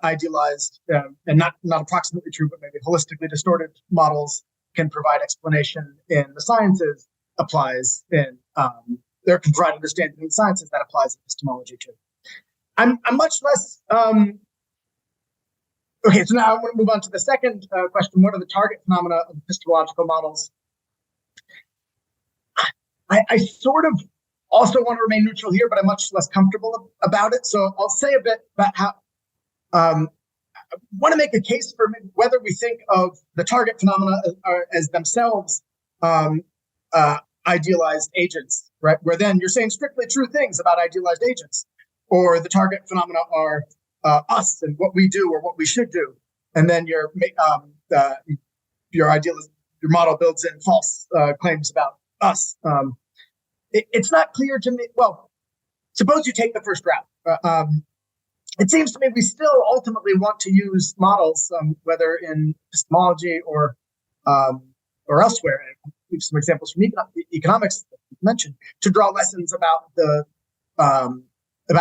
Speaker 2: idealized and not approximately true, but maybe holistically distorted models can provide explanation in the sciences applies in there can provide understanding in the sciences that applies in epistemology too. I'm much less okay. So now I want to move on to the second question: what are the target phenomena of epistemological models? I sort of also want to remain neutral here, but I'm much less comfortable about it. So I'll say a bit about how I want to make a case for whether we think of the target phenomena as themselves idealized agents, right? Where then you're saying strictly true things about idealized agents, or the target phenomena are us and what we do or what we should do, and then your model builds in false claims about us. It's not clear to me. Well, suppose you take the first route. It seems to me we still ultimately want to use models, whether in epistemology or elsewhere. I give some examples from economics that you mentioned to draw lessons about the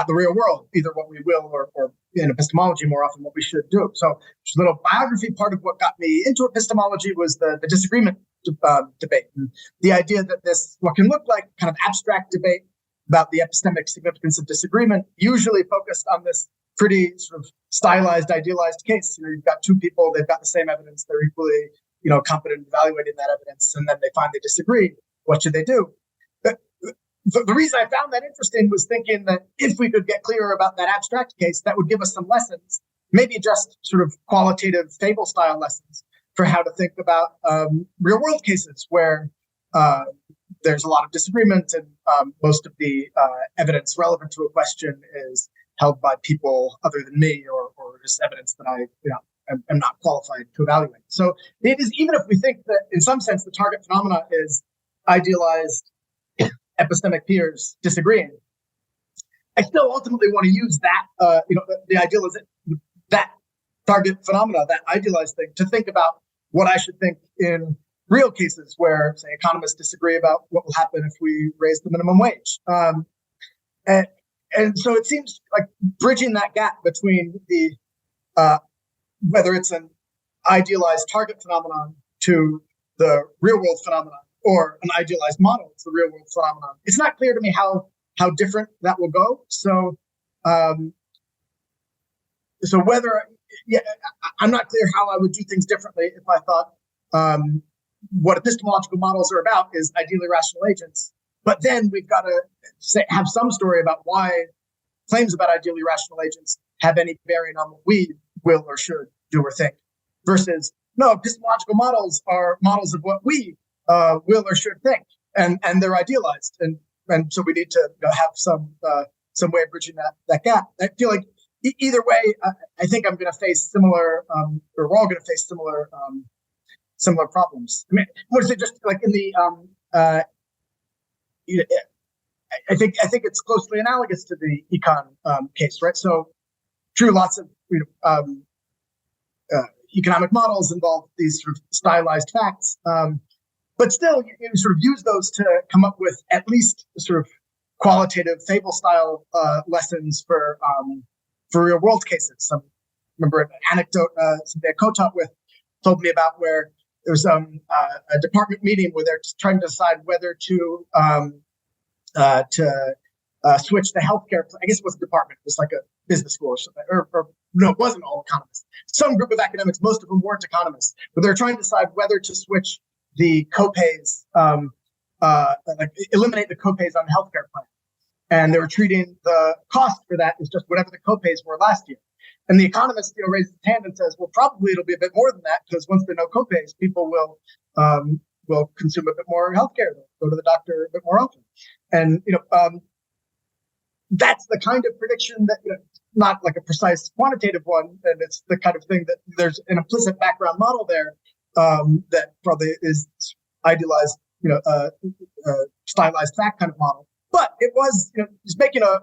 Speaker 2: real world, either what we will or in epistemology more often what we should do. So, just a little biography. Part of what got me into epistemology was the disagreement debate, and the idea that this what can look like kind of abstract debate about the epistemic significance of disagreement, usually focused on this pretty sort of stylized, idealized case. You've got two people, they've got the same evidence, they're equally, competent in evaluating that evidence, and then they finally disagree. What should they do? The reason I found that interesting was thinking that if we could get clearer about that abstract case, that would give us some lessons, maybe just sort of qualitative fable style lessons for how to think about real world cases where there's a lot of disagreement and most of the evidence relevant to a question is held by people other than me or just evidence that I am not qualified to evaluate. So it is, even if we think that in some sense the target phenomena is idealized epistemic peers disagreeing, I still ultimately want to use that, the idealization, that target phenomena, that idealized thing, to think about what I should think in real cases where, say, economists disagree about what will happen if we raise the minimum wage. And so it seems like bridging that gap between the whether it's an idealized target phenomenon to the real world phenomenon or an idealized model to the real world phenomenon. It's not clear to me how different that will go. So whether, I'm not clear how I would do things differently if I thought what epistemological models are about is ideally rational agents. But then we've got to have some story about why claims about ideally rational agents have any bearing on what we will or should do or think. Versus, no, epistemological models are models of what we will or should think, and they're idealized, and so we need to have some way of bridging that gap. I feel like either way, I think I'm going to face similar, or we're all going to face similar problems. I mean, I would say just like in the I think it's closely analogous to the econ case, right? So, true, lots of economic models involve these sort of stylized facts, but still, you sort of use those to come up with at least sort of qualitative fable-style lessons for real world cases. Some remember an anecdote something I co-taught with told me about where there was a department meeting where they're just trying to decide whether to switch the healthcare. I guess it was a department. It was like a business school or something. Or no, it wasn't all economists. Some group of academics, most of them weren't economists, but they're trying to decide whether to switch the copays, like eliminate the copays on the healthcare plan. And they were treating the cost for that as just whatever the copays were last year. And the economist, raises his hand and says, well, probably it'll be a bit more than that, because once there are no copays, people will consume a bit more healthcare, go to the doctor a bit more often. And that's the kind of prediction that, not like a precise quantitative one, and it's the kind of thing that there's an implicit background model there that probably is idealized, stylized fact kind of model. But it was, just making a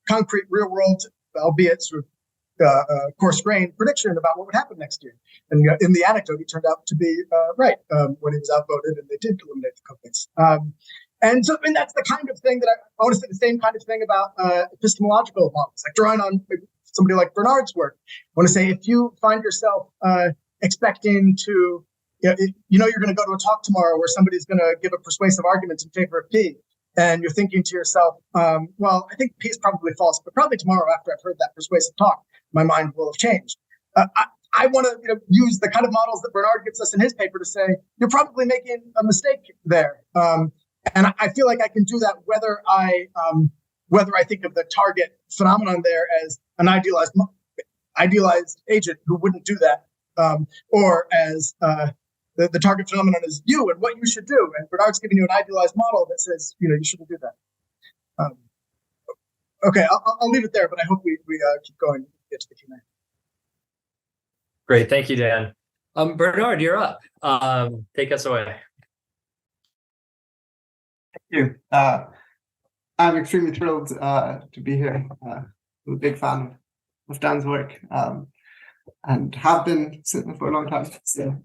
Speaker 2: concrete, real world, albeit sort of coarse-grained prediction about what would happen next year. And in the anecdote, he turned out to be right when he was outvoted, and they did eliminate the copays. And so, that's the kind of thing that I want to say the same kind of thing about epistemological models, like drawing on somebody like Bernard's work. I want to say, if you find yourself expecting to, you're going to go to a talk tomorrow where somebody's going to give a persuasive argument in favor of P, and you're thinking to yourself, well, I think P is probably false, but probably tomorrow after I've heard that persuasive talk, my mind will have changed. I want to use the kind of models that Bernard gives us in his paper to say, you're probably making a mistake there. And I feel like I can do that whether I think of the target phenomenon there as an idealized agent who wouldn't do that, or as the target phenomenon is you and what you should do. And Bernard's giving you an idealized model that says, you shouldn't do that. Okay, I'll leave it there, but I hope we keep going, get to the Q&A.
Speaker 1: Great, thank you, Dan. Bernard, you're up. Take us away.
Speaker 4: Thank you. I'm extremely thrilled to be here. I'm a big fan of Dan's work, and have been for a long time. So,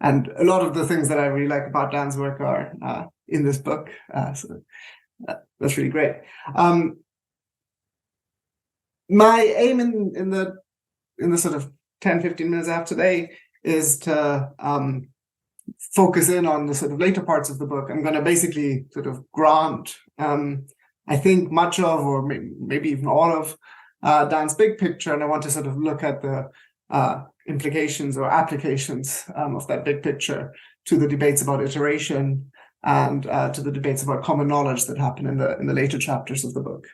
Speaker 4: and a lot of the things that I really like about Dan's work are in this book. So that's really great. My aim in the sort of 10-15 minutes I have today is to focus in on the sort of later parts of the book. I'm going to basically sort of grant, I think, much of, or maybe even all of, Dan's big picture, and I want to sort of look at the implications or applications of that big picture to the debates about iteration and to the debates about common knowledge that happen in the later chapters of the book.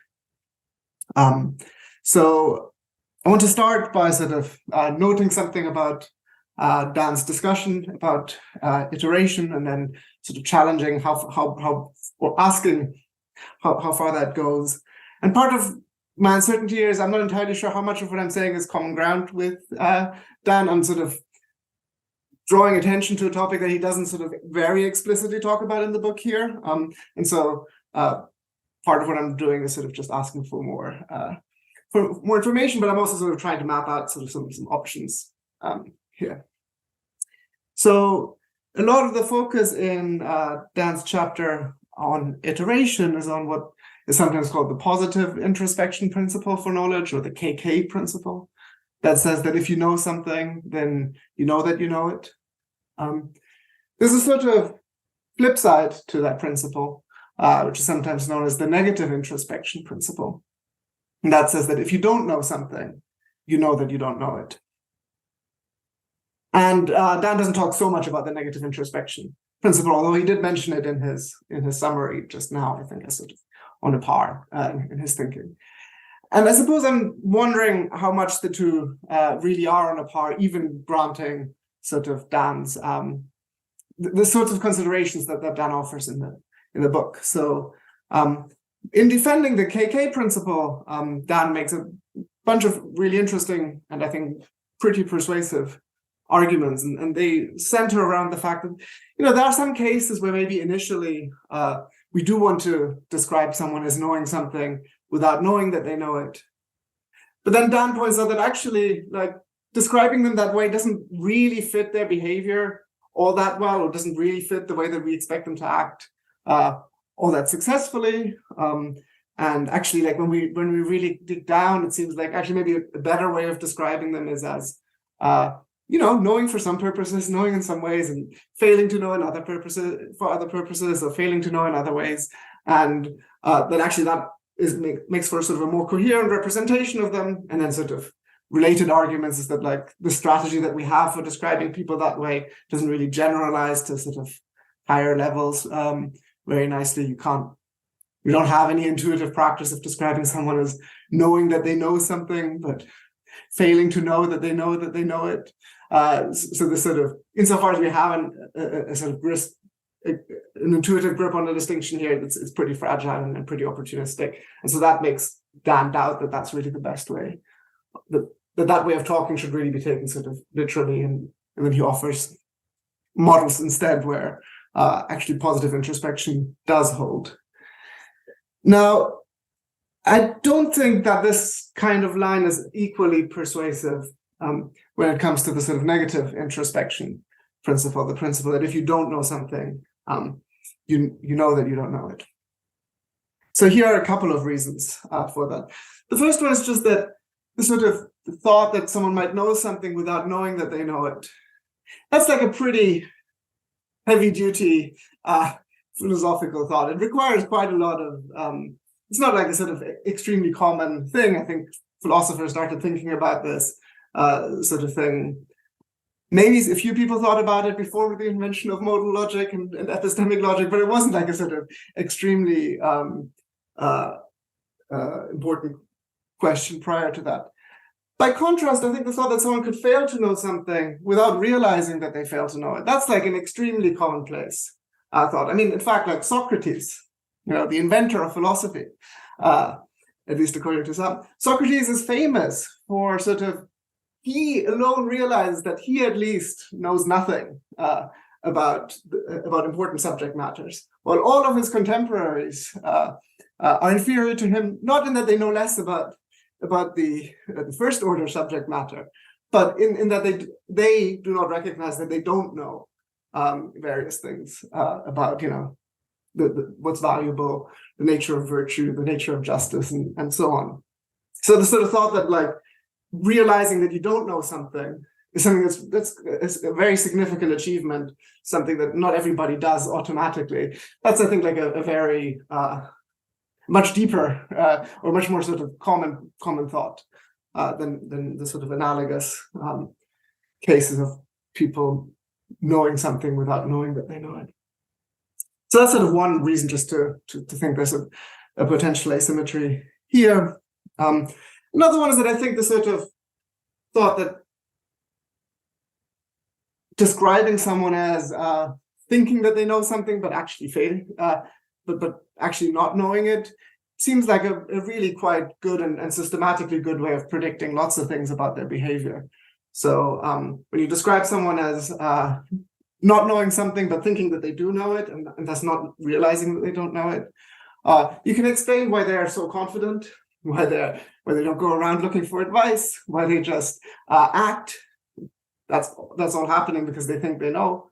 Speaker 4: So I want to start by sort of noting something about Dan's discussion about iteration, and then sort of challenging how or asking how far that goes. And part of my uncertainty here is I'm not entirely sure how much of what I'm saying is common ground with Dan. I'm sort of drawing attention to a topic that he doesn't sort of very explicitly talk about in the book here. And so part of what I'm doing is sort of just asking for more information, but I'm also sort of trying to map out sort of some options here. So a lot of the focus in Dan's chapter on iteration is on what is sometimes called the positive introspection principle for knowledge, or the KK principle, that says that if you know something, then you know that you know it. There's a sort of flip side to that principle, which is sometimes known as the negative introspection principle. And that says that if you don't know something, you know that you don't know it. And Dan doesn't talk so much about the negative introspection principle, although he did mention it in his summary just now, I think, as sort of on a par in his thinking. And I suppose I'm wondering how much the two really are on a par, even granting sort of Dan's the sorts of considerations that Dan offers in the book. So in defending the KK principle, Dan makes a bunch of really interesting and I think pretty persuasive arguments, and they center around the fact that there are some cases where maybe initially we do want to describe someone as knowing something without knowing that they know it. But then Dan points out that actually, like, describing them that way doesn't really fit their behavior all that well, or doesn't really fit the way that we expect them to act all that successfully. And actually, like when we really dig down, it seems like actually maybe a better way of describing them is as knowing for some purposes, knowing in some ways, and failing to know in other purposes, for other purposes, or failing to know in other ways. And that actually that makes for sort of a more coherent representation of them. And then sort of related arguments is that, like, the strategy that we have for describing people that way doesn't really generalize to sort of higher levels very nicely. You don't have any intuitive practice of describing someone as knowing that they know something, but failing to know that they know it. So this sort of, insofar as we have a sort of an intuitive grip on the distinction here, it's pretty fragile and pretty opportunistic. And so that makes Dan doubt that that's really the best way. That way of talking should really be taken sort of literally, and then he offers models instead where actually positive introspection does hold. Now, I don't think that this kind of line is equally persuasive when it comes to the sort of negative introspection principle, the principle that if you don't know something, you know that you don't know it. So here are a couple of reasons for that. The first one is just that the sort of thought that someone might know something without knowing that they know it. That's like a pretty heavy-duty philosophical thought. It requires quite a lot of, it's not like a sort of extremely common thing. I think philosophers started thinking about this sort of thing. Maybe a few people thought about it before the invention of modal logic and epistemic logic, but it wasn't like a sort of extremely important question prior to that. By contrast, I think the thought that someone could fail to know something without realizing that they fail to know it, that's like an extremely commonplace thought. I mean, in fact, like Socrates, the inventor of philosophy, at least according to some, Socrates is famous for sort of, he alone realized that he at least knows nothing about important subject matters, while all of his contemporaries are inferior to him, not in that they know less about the first order subject matter, but in that they do not recognize that they don't know various things about what's valuable, the nature of virtue, the nature of justice, and so on. So the sort of thought that like realizing that you don't know something is something that's a very significant achievement, something that not everybody does automatically. That's, I think, like a very much deeper or much more sort of common thought than the sort of analogous cases of people knowing something without knowing that they know it. So that's sort of one reason just to think there's a potential asymmetry here. Another one is that I think the sort of thought that describing someone as thinking that they know something but actually failing, but actually not knowing it, seems like a really quite good and systematically good way of predicting lots of things about their behavior. So when you describe someone as not knowing something but thinking that they do know it, and thus not realizing that they don't know it, you can explain why they are so confident, why they don't go around looking for advice, why they just act. That's all happening because they think they know.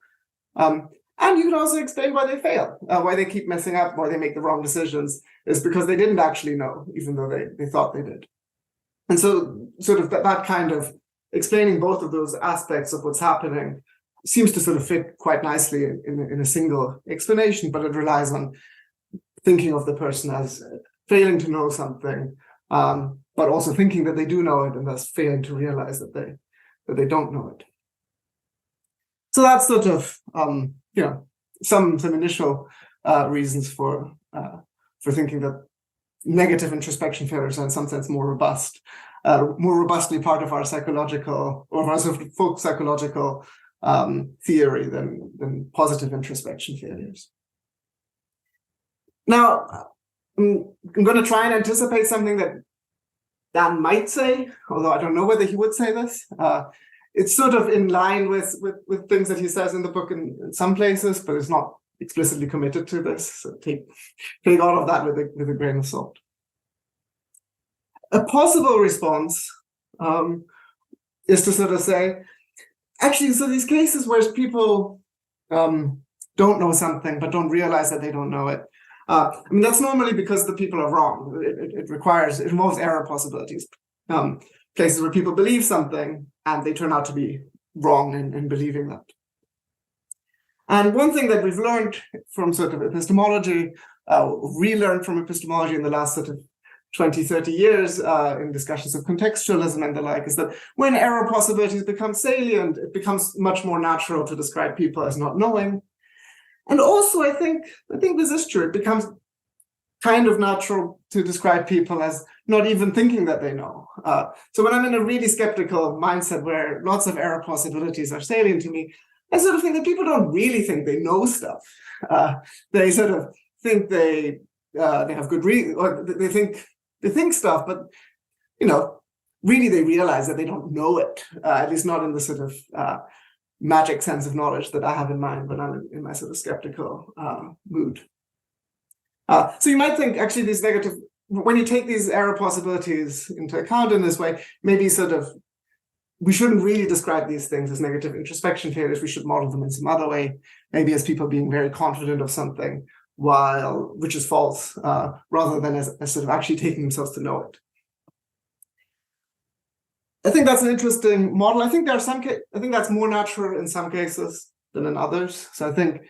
Speaker 4: And you can also explain why they fail, why they keep messing up, why they make the wrong decisions, is because they didn't actually know, even though they thought they did. And so sort of that kind of explaining both of those aspects of what's happening seems to sort of fit quite nicely in a single explanation, but it relies on thinking of the person as failing to know something, but also thinking that they do know it and thus failing to realize that they don't know it. So that's sort of some initial reasons for thinking that negative introspection failures are in some sense more robustly part of our psychological or our sort of folk psychological theory than positive introspection failures. Now, I'm going to try and anticipate something that Dan might say, although I don't know whether he would say this. It's sort of in line with things that he says in the book in some places, but it's not explicitly committed to this. So take all of that with a grain of salt. A possible response is to sort of say, actually, so these cases where people don't know something but don't realize that they don't know it, I mean, that's normally because the people are wrong. It involves error possibilities. Places where people believe something and they turn out to be wrong in believing that. And one thing that we've learned from sort of epistemology, relearned from epistemology in the last sort of 20, 30 years in discussions of contextualism and the like, is that when error possibilities become salient, it becomes much more natural to describe people as not knowing. And also, I think this is true. It becomes kind of natural to describe people as not even thinking that they know. So when I'm in a really skeptical mindset where lots of error possibilities are salient to me, I sort of think that people don't really think they know stuff. They sort of think they have good reason, or they think stuff, but really they realize that they don't know it. At least not in the sort of magic sense of knowledge that I have in mind when I'm in my sort of skeptical mood. So you might think actually these negative, when you take these error possibilities into account in this way, maybe sort of we shouldn't really describe these things as negative introspection failures. We should model them in some other way, maybe as people being very confident of something which is false, rather than as sort of actually taking themselves to know it. I think that's an interesting model. I think I think that's more natural in some cases than in others. So I think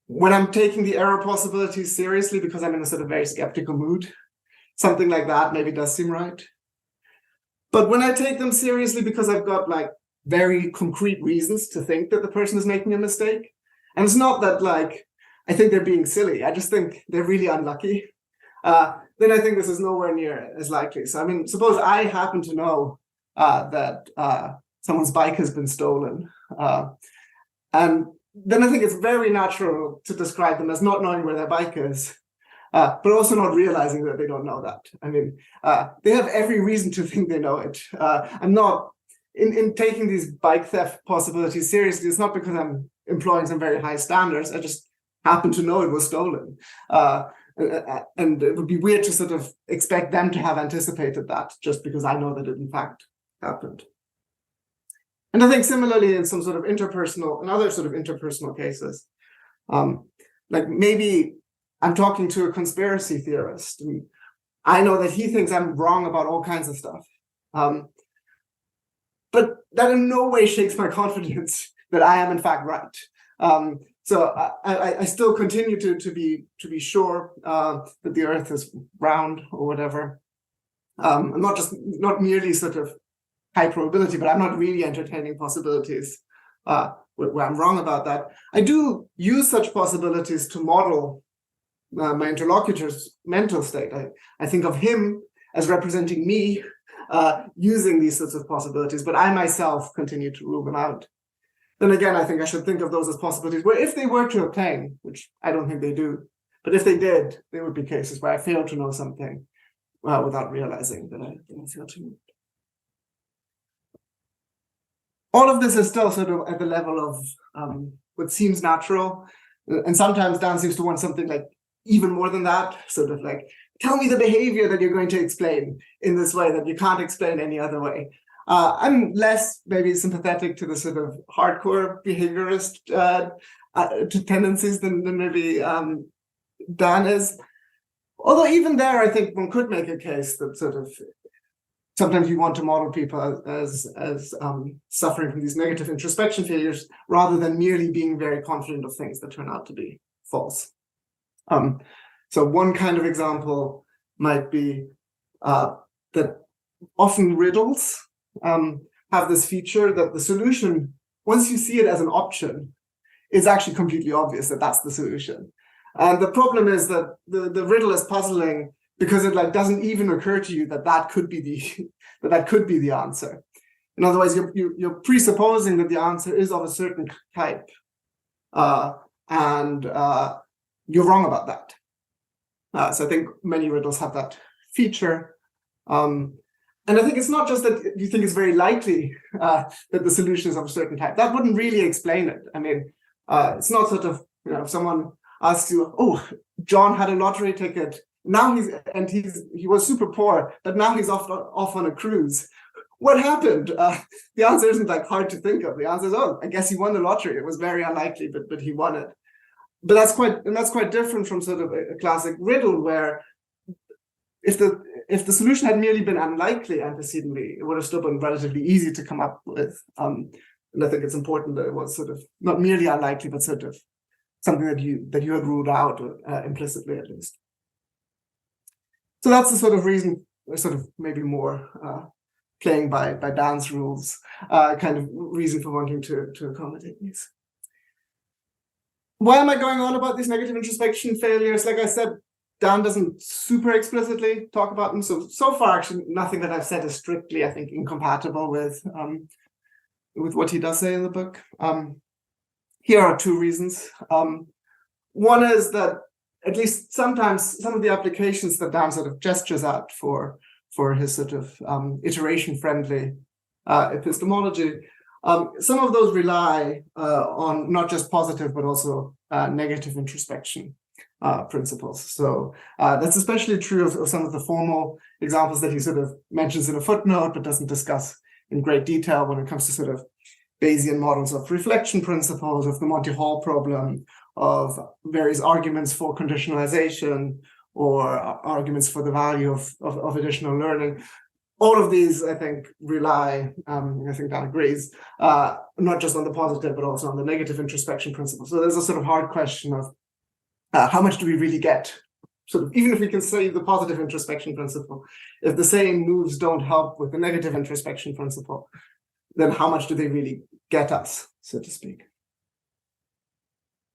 Speaker 4: when I'm taking the error possibilities seriously because I'm in a sort of very skeptical mood, something like that maybe does seem right. But when I take them seriously because I've got like very concrete reasons to think that the person is making a mistake, and it's not that like I think they're being silly, I just think they're really unlucky, then I think this is nowhere near as likely. So I mean, suppose I happen to know that someone's bike has been stolen, and then I think it's very natural to describe them as not knowing where their bike is, but also not realizing that they don't know that. I mean, they have every reason to think they know it. I'm not, in taking these bike theft possibilities seriously, it's not because I'm employing some very high standards. I just happen to know it was stolen. And it would be weird to sort of expect them to have anticipated that just because I know that it in fact happened. And I think similarly in some sort of other sort of interpersonal cases, like maybe I'm talking to a conspiracy theorist, and I know that he thinks I'm wrong about all kinds of stuff. But that in no way shakes my confidence that I am in fact right. So I still continue to be sure that the Earth is round or whatever. I'm not merely sort of high probability, but I'm not really entertaining possibilities where I'm wrong about that. I do use such possibilities to model my interlocutor's mental state. I think of him as representing me using these sorts of possibilities, but I myself continue to rule them out. Then again, I think I should think of those as possibilities where if they were to obtain, which I don't think they do, but if they did, there would be cases where I failed to know something without realizing that I failed to know it. All of this is still sort of at the level of what seems natural. And sometimes Dan seems to want something like even more than that, sort of like, tell me the behavior that you're going to explain in this way that you can't explain any other way. I'm less maybe sympathetic to the sort of hardcore behaviorist tendencies than maybe Dan is. Although even there, I think one could make a case that sort of sometimes you want to model people as suffering from these negative introspection failures rather than merely being very confident of things that turn out to be false. So one kind of example might be that often riddles have this feature that the solution, once you see it as an option, is actually completely obvious that that's the solution. And the problem is that the riddle is puzzling because it like doesn't even occur to you that could be the answer. In other words, you're presupposing that the answer is of a certain type, and you're wrong about that. So I think many riddles have that feature. And I think it's not just that you think it's very likely that the solution is of a certain type. That wouldn't really explain it. I mean, it's not sort of, if someone asks you, oh, John had a lottery ticket, now he was super poor, but now he's off on a cruise. What happened? The answer isn't like hard to think of. The answer is, oh, I guess he won the lottery. It was very unlikely, but he won it. But that's quite different from sort of a classic riddle where if the solution had merely been unlikely antecedently, it would have still been relatively easy to come up with. And I think it's important that it was sort of not merely unlikely, but sort of something that you had ruled out implicitly at least. So that's the sort of reason, sort of maybe more playing by Dan's rules, kind of reason for wanting to accommodate these. Why am I going on about these negative introspection failures? Like I said, Dan doesn't super explicitly talk about them. So far, actually, nothing that I've said is strictly, I think, incompatible with what he does say in the book. Here are two reasons. One is that at least sometimes some of the applications that Dan sort of gestures at for his sort of iteration-friendly epistemology, some of those rely on not just positive but also negative introspection principles. So that's especially true of some of the formal examples that he sort of mentions in a footnote but doesn't discuss in great detail when it comes to sort of Bayesian models of reflection principles, of the Monty Hall problem, of various arguments for conditionalization or arguments for the value of additional learning. All of these, I think, rely, I think Dan agrees, not just on the positive, but also on the negative introspection principle. So there's a sort of hard question of how much do we really get? Sort of, even if we can say the positive introspection principle, if the same moves don't help with the negative introspection principle, then how much do they really get us, so to speak?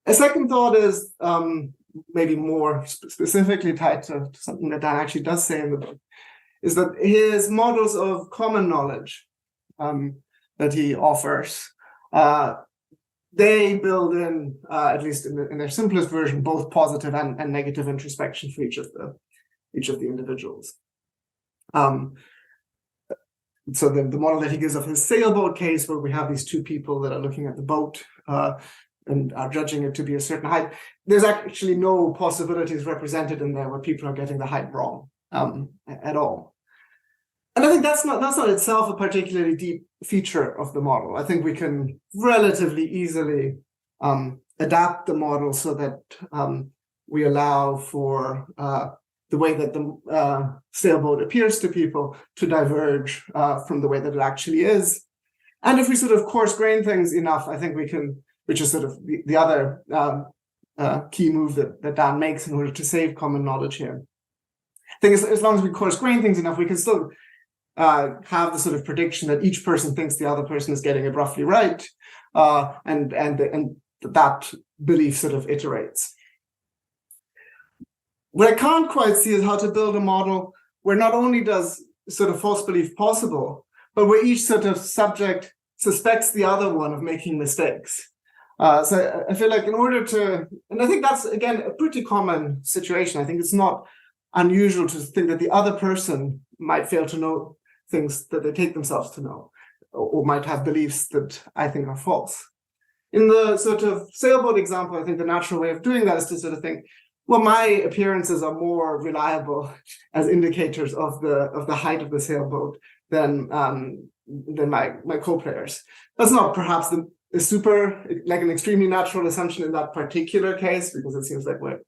Speaker 4: A second thought is maybe more specifically tied to something that Dan actually does say in the book, is that his models of common knowledge that he offers, they build in, at least in their simplest version, both positive and negative introspection for each of the individuals. So the model that he gives of his sailboat case, where we have these two people that are looking at the boat and are judging it to be a certain height, there's actually no possibilities represented in there where people are getting the height wrong at all. And I think that's not itself a particularly deep feature of the model. I think we can relatively easily adapt the model so that we allow for the way that the sailboat appears to people to diverge from the way that it actually is. And if we sort of coarse-grain things enough, I think we can, which is sort of the other key move that Dan makes in order to save common knowledge here. I think as long as we coarse-grain things enough, we can still have the sort of prediction that each person thinks the other person is getting it roughly right, and that belief sort of iterates. What I can't quite see is how to build a model where not only does sort of false belief possible, but where each sort of subject suspects the other one of making mistakes. So I feel like in order to, and I think that's, again, a pretty common situation. I think it's not unusual to think that the other person might fail to know things that they take themselves to know, or might have beliefs that I think are false. In the sort of sailboat example, I think the natural way of doing that is to sort of think, well, my appearances are more reliable as indicators of the height of the sailboat than my co-players. That's not perhaps a super, like an extremely natural assumption in that particular case, because it seems like we're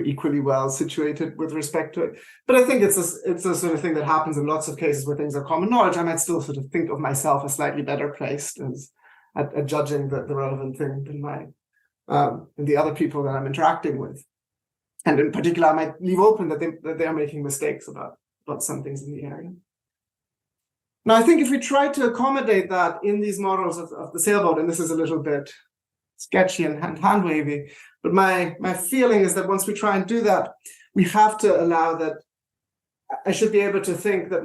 Speaker 4: equally well situated with respect to it. But I think it's a sort of thing that happens in lots of cases where things are common knowledge. I might still sort of think of myself as slightly better placed at judging the relevant thing than the other people that I'm interacting with. And in particular, I might leave open that they are making mistakes about some things in the area. Now, I think if we try to accommodate that in these models of the sailboat, and this is a little bit sketchy and hand-wavy, but my feeling is that once we try and do that, we have to allow that I should be able to think that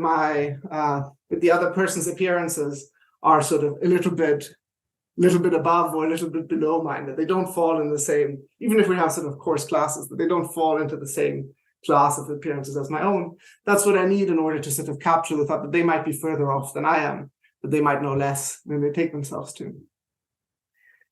Speaker 4: the other person's appearances are sort of a little bit above or a little bit below mine, that they don't fall in the same, even if we have sort of coarse classes, that they don't fall into the same class of appearances as my own. That's what I need in order to sort of capture the thought that they might be further off than I am, that they might know less than they take themselves to.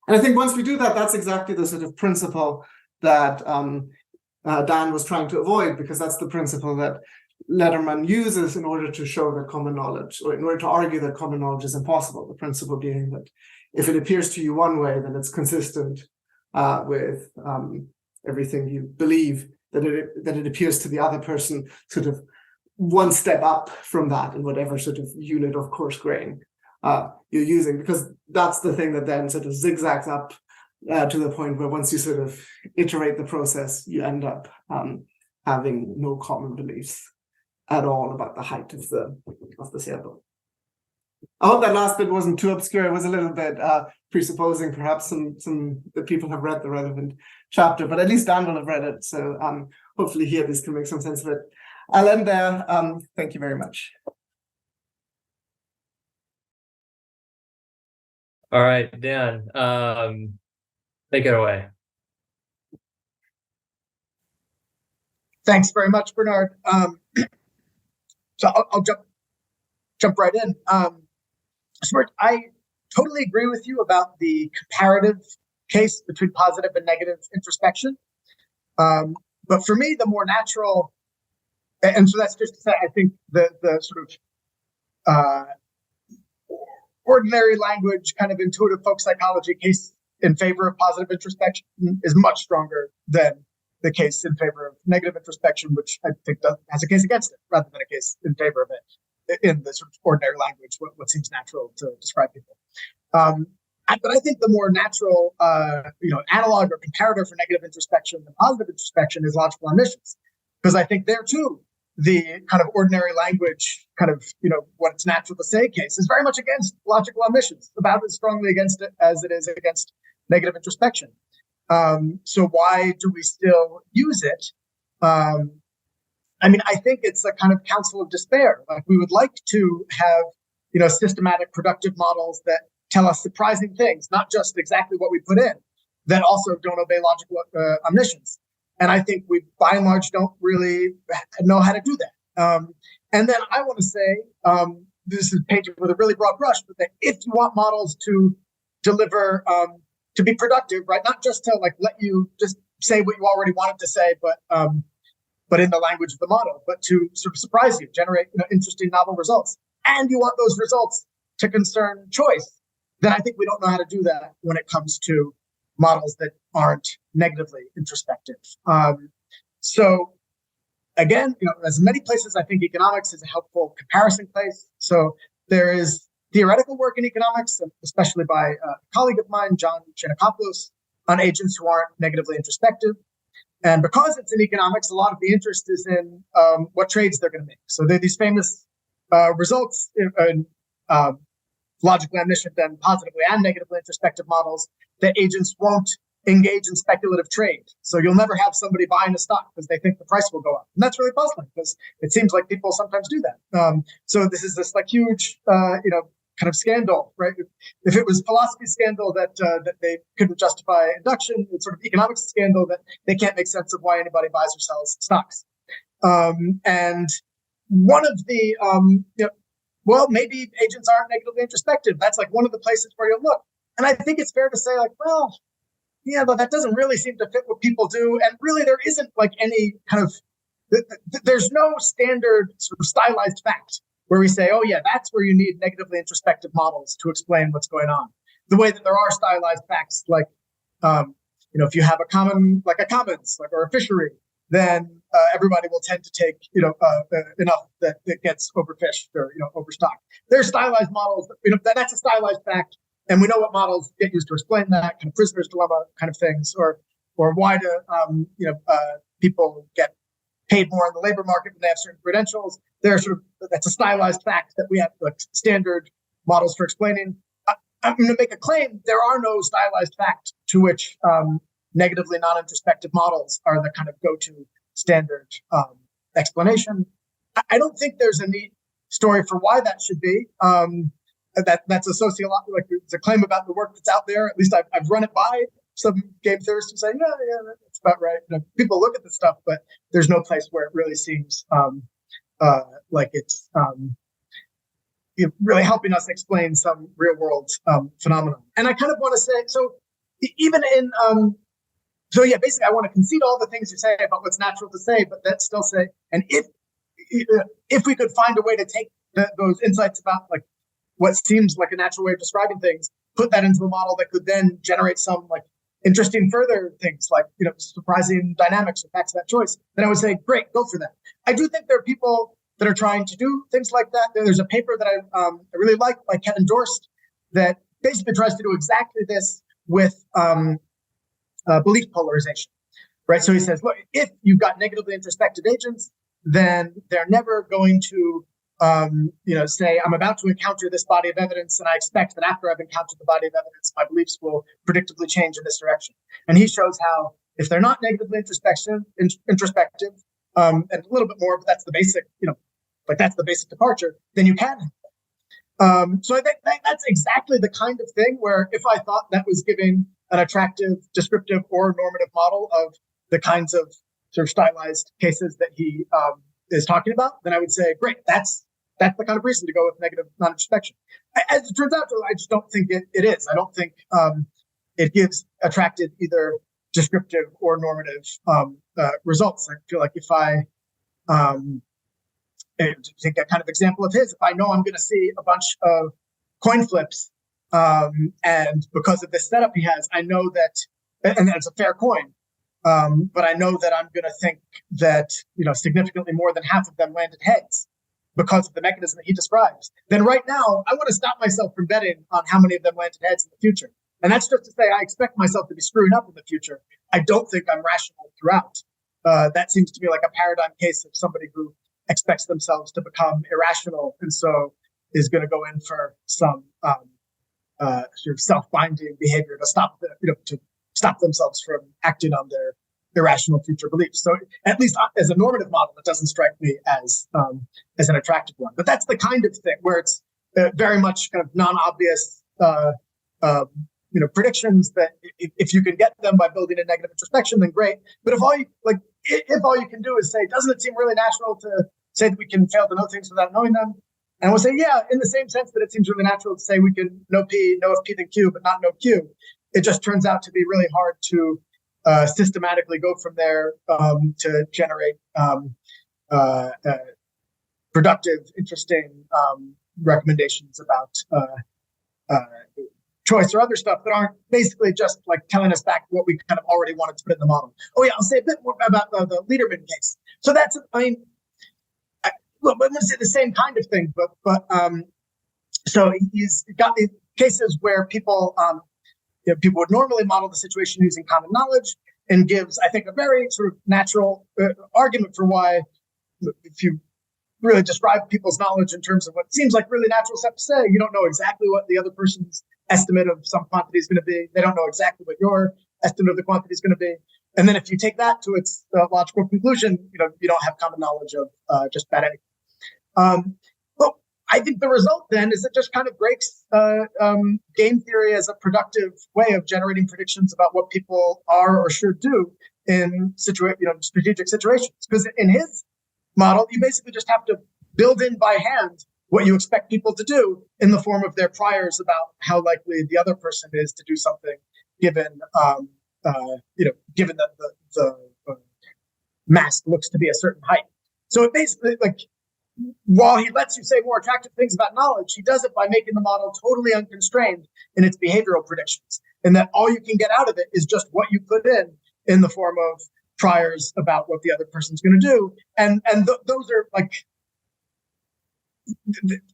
Speaker 4: And I think once we do that, that's exactly the sort of principle that Dan was trying to avoid, because that's the principle that Letterman uses in order to show that common knowledge, or in order to argue that common knowledge is impossible. The principle being that if it appears to you one way, then it's consistent with everything you believe, that it appears to the other person sort of one step up from that in whatever sort of unit of coarse grain you're using, because that's the thing that then sort of zigzags up to the point where once you sort of iterate the process, you end up having no common beliefs at all about the height of the sailboat. I hope that last bit wasn't too obscure. It was a little bit presupposing perhaps some that people have read the relevant chapter, but at least Dan will have read it. So hopefully here this can make some sense of it. I'll end there. Thank you very much.
Speaker 1: All right, Dan, take it away.
Speaker 2: Thanks very much, Bernard. So I'll jump right in. I totally agree with you about the comparative case between positive and negative introspection. But for me, the more natural, and so that's just to say, I think the sort of ordinary language, kind of intuitive folk psychology case in favor of positive introspection is much stronger than the case in favor of negative introspection, which I think has a case against it rather than a case in favor of it in the sort of ordinary language, what seems natural to describe people. But I think the more natural, analog or comparator for negative introspection than positive introspection is logical omniscience, because I think there too, the kind of ordinary language, kind of, what it's natural to say case is very much against logical omniscience, about as strongly against it as it is against negative introspection. So why do we still use it? I think it's a kind of counsel of despair. Like, we would like to have, systematic productive models that tell us surprising things, not just exactly what we put in, that also don't obey logical omniscience. And I think we, by and large, don't really know how to do that. And then I want to say, this is painted with a really broad brush, but that if you want models to deliver, to be productive, right, not just to let you just say what you already wanted to say, but in the language of the model, but to sort of surprise you, generate interesting, novel results, and you want those results to concern choice, then I think we don't know how to do that when it comes to models that aren't negatively introspective. So again, as many places, I think economics is a helpful comparison place. So there is theoretical work in economics, especially by a colleague of mine, John Chinakopoulos, on agents who aren't negatively introspective. And because it's in economics, a lot of the interest is in what trades they're going to make. So there are these famous results in logically omniscient and positively and negatively introspective models that agents won't engage in speculative trade. So you'll never have somebody buying a stock because they think the price will go up. And that's really puzzling because it seems like people sometimes do that. So this is this huge, kind of scandal, right? If it was philosophy scandal that they couldn't justify induction, it's sort of economics scandal that they can't make sense of why anybody buys or sells stocks. And one of the, maybe agents aren't negatively introspective. That's one of the places where you'll look. And I think it's fair to say but that doesn't really seem to fit what people do. And really there isn't any kind of, there's no standard sort of stylized fact where we say, oh yeah, that's where you need negatively introspective models to explain what's going on. The way that there are stylized facts, if you have a common, a commons, or a fishery, then everybody will tend to take, enough that it gets overfished or, overstocked. There's stylized models, that's a stylized fact. And we know what models get used to explain that, kind of prisoner's dilemma kind of things, or why do, people get paid more in the labor market when they have certain credentials. That's a stylized fact that we have standard models for explaining. I'm going to make a claim. There are no stylized facts to which negatively non-introspective models are the kind of go-to standard explanation. I don't think there's a neat story for why that should be. That's a sociological, it's a claim about the work that's out there. At least I've run it by some game theorists who say, yeah, that's about right. People look at the stuff, but there's no place where it really seems like it's really helping us explain some real world phenomenon. And I kind of want to say, so even in, basically I want to concede all the things you say about what's natural to say, but then still say, and if we could find a way to take those insights about what seems like a natural way of describing things, put that into a model that could then generate some interesting further things surprising dynamics or facts of that choice, then I would say, great, go for that. I do think there are people that are trying to do things like that. There's a paper that I really like by Kevin Dorst that basically tries to do exactly this with belief polarization, right? So he says, look, if you've got negatively introspective agents, then they're never going to say, I'm about to encounter this body of evidence, and I expect that after I've encountered the body of evidence, my beliefs will predictably change in this direction. And he shows how If they're not negatively introspective, and a little bit more, but that's the basic, that's the basic departure, then you can. So I think that's exactly the kind of thing where if I thought that was giving an attractive, descriptive, or normative model of the kinds of sort of stylized cases that he is talking about, then I would say, great, that's the kind of reason to go with negative non-introspection. As it turns out, though, I just don't think it is. I don't think it gives attractive either descriptive or normative results. I feel like if I take that kind of example of his, if I know I'm going to see a bunch of coin flips, and because of this setup he has, I know that, and it's a fair coin, but I know that I'm going to think that significantly more than half of them landed heads because of the mechanism that he describes. Then right now, I want to stop myself from betting on how many of them landed heads in the future. And that's just to say I expect myself to be screwing up in the future. I don't think I'm rational throughout. That seems to me like a paradigm case of somebody who expects themselves to become irrational and so is going to go in for some sort of self-binding behavior to stop themselves from acting on their irrational future beliefs. So at least as a normative model, it doesn't strike me as an attractive one. But that's the kind of thing where it's very much kind of non-obvious predictions that if you can get them by building a negative introspection, then great. But if all you can do is say, doesn't it seem really natural to say that we can fail to know things without knowing them? And we'll say, yeah, in the same sense that it seems really natural to say we can know P, know if P then Q, but not know Q. It just turns out to be really hard to systematically go from there to generate productive, interesting recommendations about choice or other stuff that aren't basically just like telling us back what we kind of already wanted to put in the model. Oh yeah, I'll say a bit more about the Lederman case. So that's, I'm going to say the same kind of thing, but so he's got these cases where people would normally model the situation using common knowledge, and gives, I think, a very sort of natural argument for why, if you really describe people's knowledge in terms of what seems like really natural stuff to say, you don't know exactly what the other person's estimate of some quantity is going to be. They don't know exactly what your estimate of the quantity is going to be. And then if you take that to its logical conclusion, you don't have common knowledge of just about anything. But I think the result then is it just kind of breaks game theory as a productive way of generating predictions about what people are or should do in strategic situations. Because in his model, you basically just have to build in by hand what you expect people to do in the form of their priors about how likely the other person is to do something, given given that the mask looks to be a certain height. So it basically, while he lets you say more attractive things about knowledge, he does it by making the model totally unconstrained in its behavioral predictions, and that all you can get out of it is just what you put in the form of priors about what the other person's going to do, and those are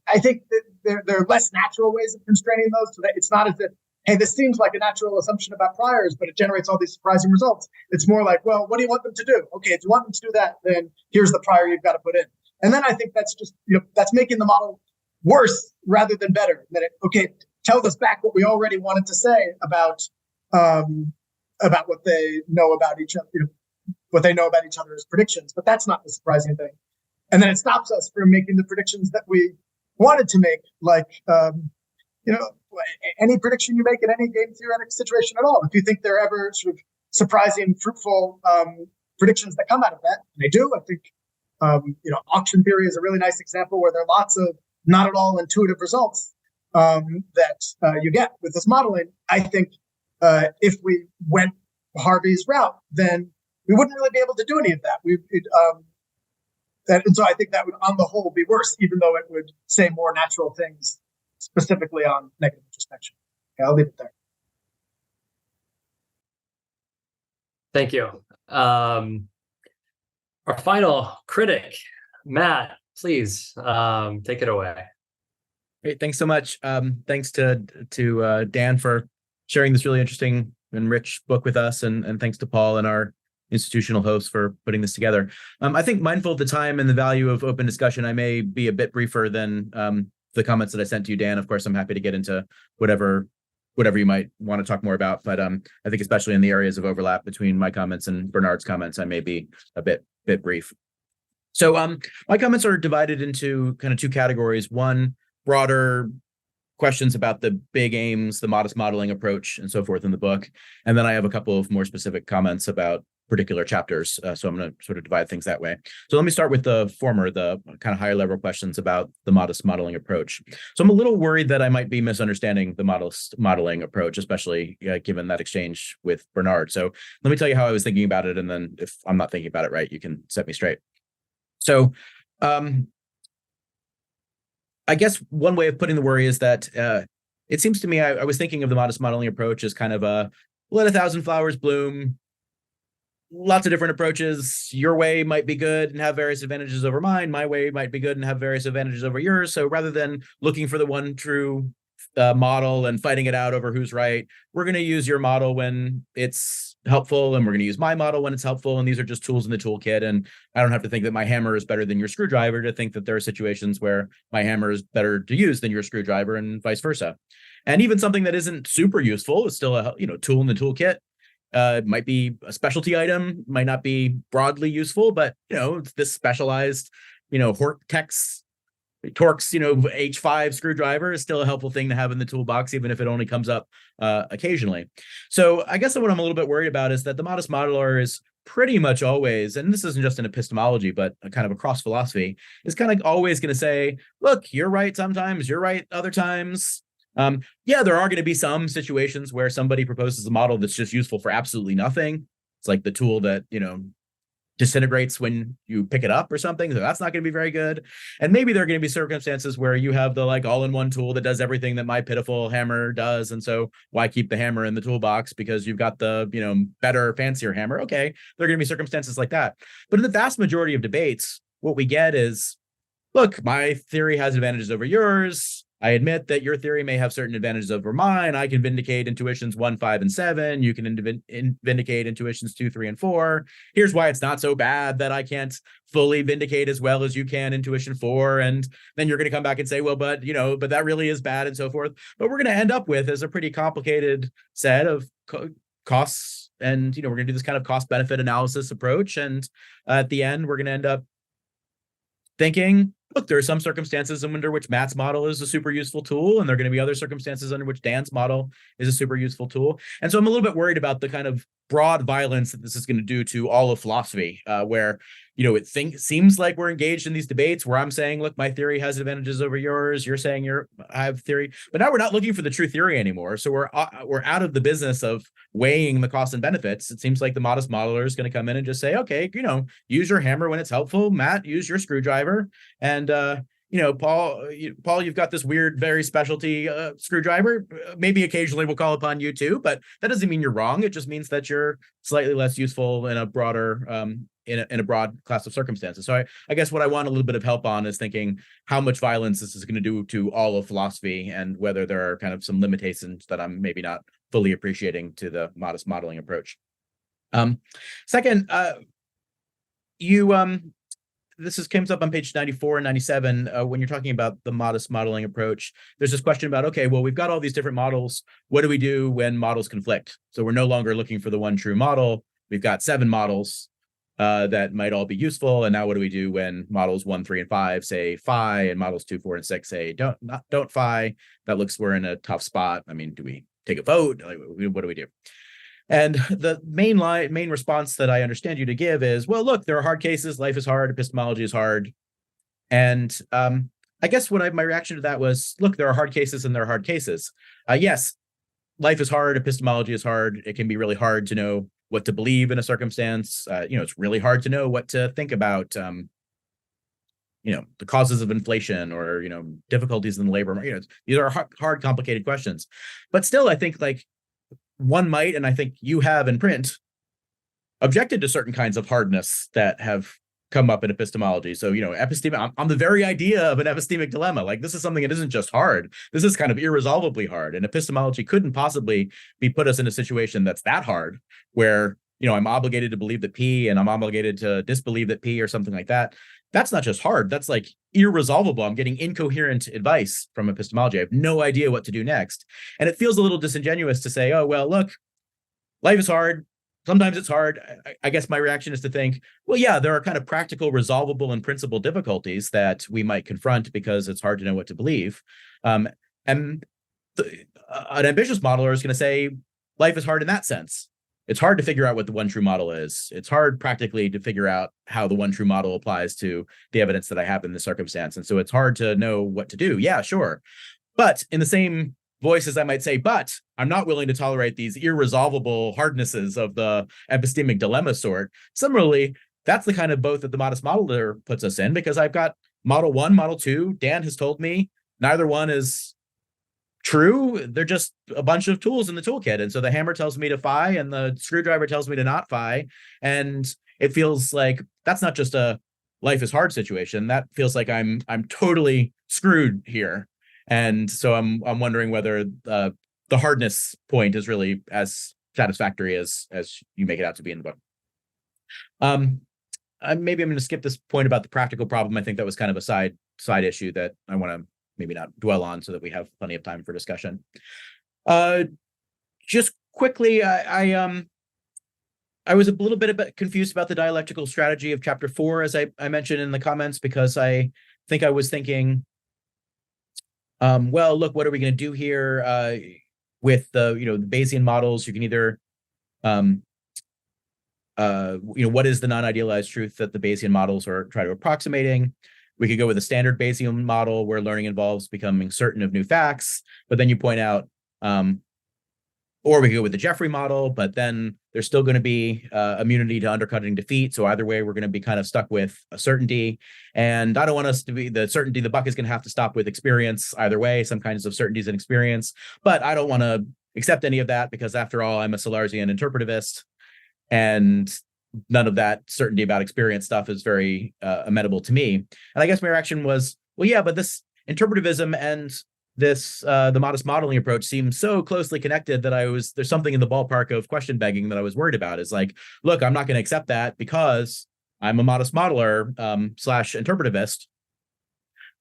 Speaker 2: I think that there are less natural ways of constraining those, so that it's not as if, hey, this seems like a natural assumption about priors, but it generates all these surprising results. It's more like, well, what do you want them to do? Okay, if you want them to do that, then here's the prior you've got to put in. And then I think that's just, that's making the model worse rather than better. That tells us back what we already wanted to say about what they know about each other, what they know about each other's predictions. But that's not the surprising thing. And then it stops us from making the predictions that we wanted to make, any prediction you make in any game theoretic situation at all. If you think there are ever sort of surprising, fruitful predictions that come out of that, and they do, I think, auction theory is a really nice example where there are lots of not at all intuitive results that you get with this modeling. I think if we went Harvey's route, then we wouldn't really be able to do any of that. And so I think that would, on the whole, be worse, even though it would say more natural things specifically on negative introspection. Okay, I'll leave it there.
Speaker 1: Thank you. Our final critic, Matt, please take it away.
Speaker 5: Great, thanks so much. Thanks to Dan for sharing this really interesting and rich book with us, and thanks to Paul and our institutional hosts for putting this together. I think, mindful of the time and the value of open discussion, I may be a bit briefer than the comments that I sent to you, Dan. Of course, I'm happy to get into whatever whatever you might want to talk more about. But I think especially in the areas of overlap between my comments and Bernard's comments, I may be a bit brief. So my comments are divided into kind of two categories. One, broader questions about the big aims, the modest modeling approach, and so forth in the book. And then I have a couple of more specific comments about particular chapters. So I'm going to sort of divide things that way. So let me start with the former, the kind of higher level questions about the modest modeling approach. So I'm a little worried that I might be misunderstanding the modest modeling approach, especially given that exchange with Bernard. So let me tell you how I was thinking about it. And then if I'm not thinking about it right, you can set me straight. So I guess one way of putting the worry is that it seems to me I was thinking of the modest modeling approach as kind of a let a thousand flowers bloom, lots of different approaches. Your way might be good and have various advantages over mine. My way might be good and have various advantages over yours. So rather than looking for the one true model and fighting it out over who's right, we're going to use your model when it's helpful, and we're going to use my model when it's helpful. And these are just tools in the toolkit. And I don't have to think that my hammer is better than your screwdriver to think that there are situations where my hammer is better to use than your screwdriver, and vice versa. And even something that isn't super useful is still a tool in the toolkit. It might be a specialty item, might not be broadly useful, but this specialized, Torx, H5 screwdriver is still a helpful thing to have in the toolbox, even if it only comes up occasionally. So I guess what I'm a little bit worried about is that the modest modeler is pretty much always, and this isn't just in epistemology, but kind of across philosophy, is kind of always going to say, look, you're right sometimes, you're right other times. Yeah, there are going to be some situations where somebody proposes a model that's just useful for absolutely nothing. It's like the tool that, disintegrates when you pick it up or something. So that's not going to be very good. And maybe there are going to be circumstances where you have the all-in-one tool that does everything that my pitiful hammer does. And so why keep the hammer in the toolbox because you've got the, better, fancier hammer? Okay, there are going to be circumstances like that. But in the vast majority of debates, what we get is, look, my theory has advantages over yours. I admit that your theory may have certain advantages over mine. I can vindicate intuitions 1, 5, and 7. You can vindicate intuitions 2, 3, and 4. Here's why it's not so bad that I can't fully vindicate as well as you can intuition 4. And then you're going to come back and say, well, but that really is bad and so forth. But we're going to end up with is a pretty complicated set of costs. And, we're going to do this kind of cost benefit analysis approach. And at the end, we're going to end up thinking, look, there are some circumstances under which Matt's model is a super useful tool, and there are going to be other circumstances under which Dan's model is a super useful tool. And so I'm a little bit worried about the kind of broad violence that this is going to do to all of philosophy, where, it seems like we're engaged in these debates where I'm saying, look, my theory has advantages over yours. You're saying I have theory, but now we're not looking for the true theory anymore. So we're out of the business of weighing the costs and benefits. It seems like the modest modeler is going to come in and just say, okay, use your hammer when it's helpful. Matt, use your screwdriver. And, Paul, you've got this weird, very specialty screwdriver. Maybe occasionally we'll call upon you too, but that doesn't mean you're wrong. It just means that you're slightly less useful in a broader, in a broad class of circumstances. So I guess what I want a little bit of help on is thinking how much violence this is going to do to all of philosophy, and whether there are kind of some limitations that I'm maybe not fully appreciating to the modest modeling approach. Second, this comes up on page 94 and 97 when you're talking about the modest modeling approach. There's this question about, okay, well, we've got all these different models. What do we do when models conflict? So we're no longer looking for the one true model. We've got 7 models that might all be useful. And now what do we do when models 1, 3, and 5 say phi, and models 2, 4, and 6 say don't phi? That looks, we're in a tough spot. I mean, do we take a vote? What do we do? And the main response that I understand you to give is, well, look, there are hard cases. Life is hard. Epistemology is hard. And I guess my reaction to that was, look, there are hard cases and there are hard cases. Yes, life is hard. Epistemology is hard. It can be really hard to know what to believe in a circumstance. It's really hard to know what to think about, the causes of inflation or, difficulties in the labor market. These are hard, complicated questions. But still, I think one might, and I think you have in print, objected to certain kinds of hardness that have come up in epistemology. So, on the very idea of an epistemic dilemma, this is something that isn't just hard. This is kind of irresolvably hard. And epistemology couldn't possibly put us in a situation that's that hard, where, I'm obligated to believe that P and I'm obligated to disbelieve that P or something like that. that's not just hard, that's like irresolvable. I'm getting incoherent advice from epistemology. I have no idea what to do next. And it feels a little disingenuous to say, oh, well, look, life is hard. Sometimes it's hard. I guess my reaction is to think, well, yeah, there are kind of practical, resolvable, and principal difficulties that we might confront because it's hard to know what to believe. And an ambitious modeler is going to say, life is hard in that sense. It's hard to figure out what the one true model is. It's hard practically to figure out how the one true model applies to the evidence that I have in this circumstance. And so it's hard to know what to do. Yeah, sure. But in the same voice as I might say, but I'm not willing to tolerate these irresolvable hardnesses of the epistemic dilemma sort. Similarly, that's the kind of boat that the modest modeler puts us in, because I've got model 1, model 2. Dan has told me neither one is true. They're just a bunch of tools in the toolkit. And so the hammer tells me to phi and the screwdriver tells me to not phi. And it feels like that's not just a life is hard situation. That feels like I'm totally screwed here. And so I'm wondering whether the hardness point is really as satisfactory as you make it out to be in the book. Maybe I'm going to skip this point about the practical problem. I think that was kind of a side issue that I want to maybe not dwell on so that we have plenty of time for discussion. Just quickly, I was a little bit confused about the dialectical strategy of chapter 4, as I mentioned in the comments, because I think I was thinking, well, look, what are we going to do here with the Bayesian models? You can either, what is the non-idealized truth that the Bayesian models are trying to approximating? We could go with a standard Bayesian model where learning involves becoming certain of new facts, but then you point out, or we could go with the Jeffrey model, but then there's still going to be immunity to undercutting defeat. So either way, we're going to be kind of stuck with a certainty. And I don't want us to be the certainty. The buck is going to have to stop with experience either way, some kinds of certainties and experience. But I don't want to accept any of that because after all, I'm a Salarzian interpretivist. And none of that certainty about experience stuff is very amenable to me. And I guess my reaction was, well, yeah, but this interpretivism and this the modest modeling approach seems so closely connected that there's something in the ballpark of question begging that I was worried about. Is like, look, I'm not going to accept that because I'm a modest modeler / interpretivist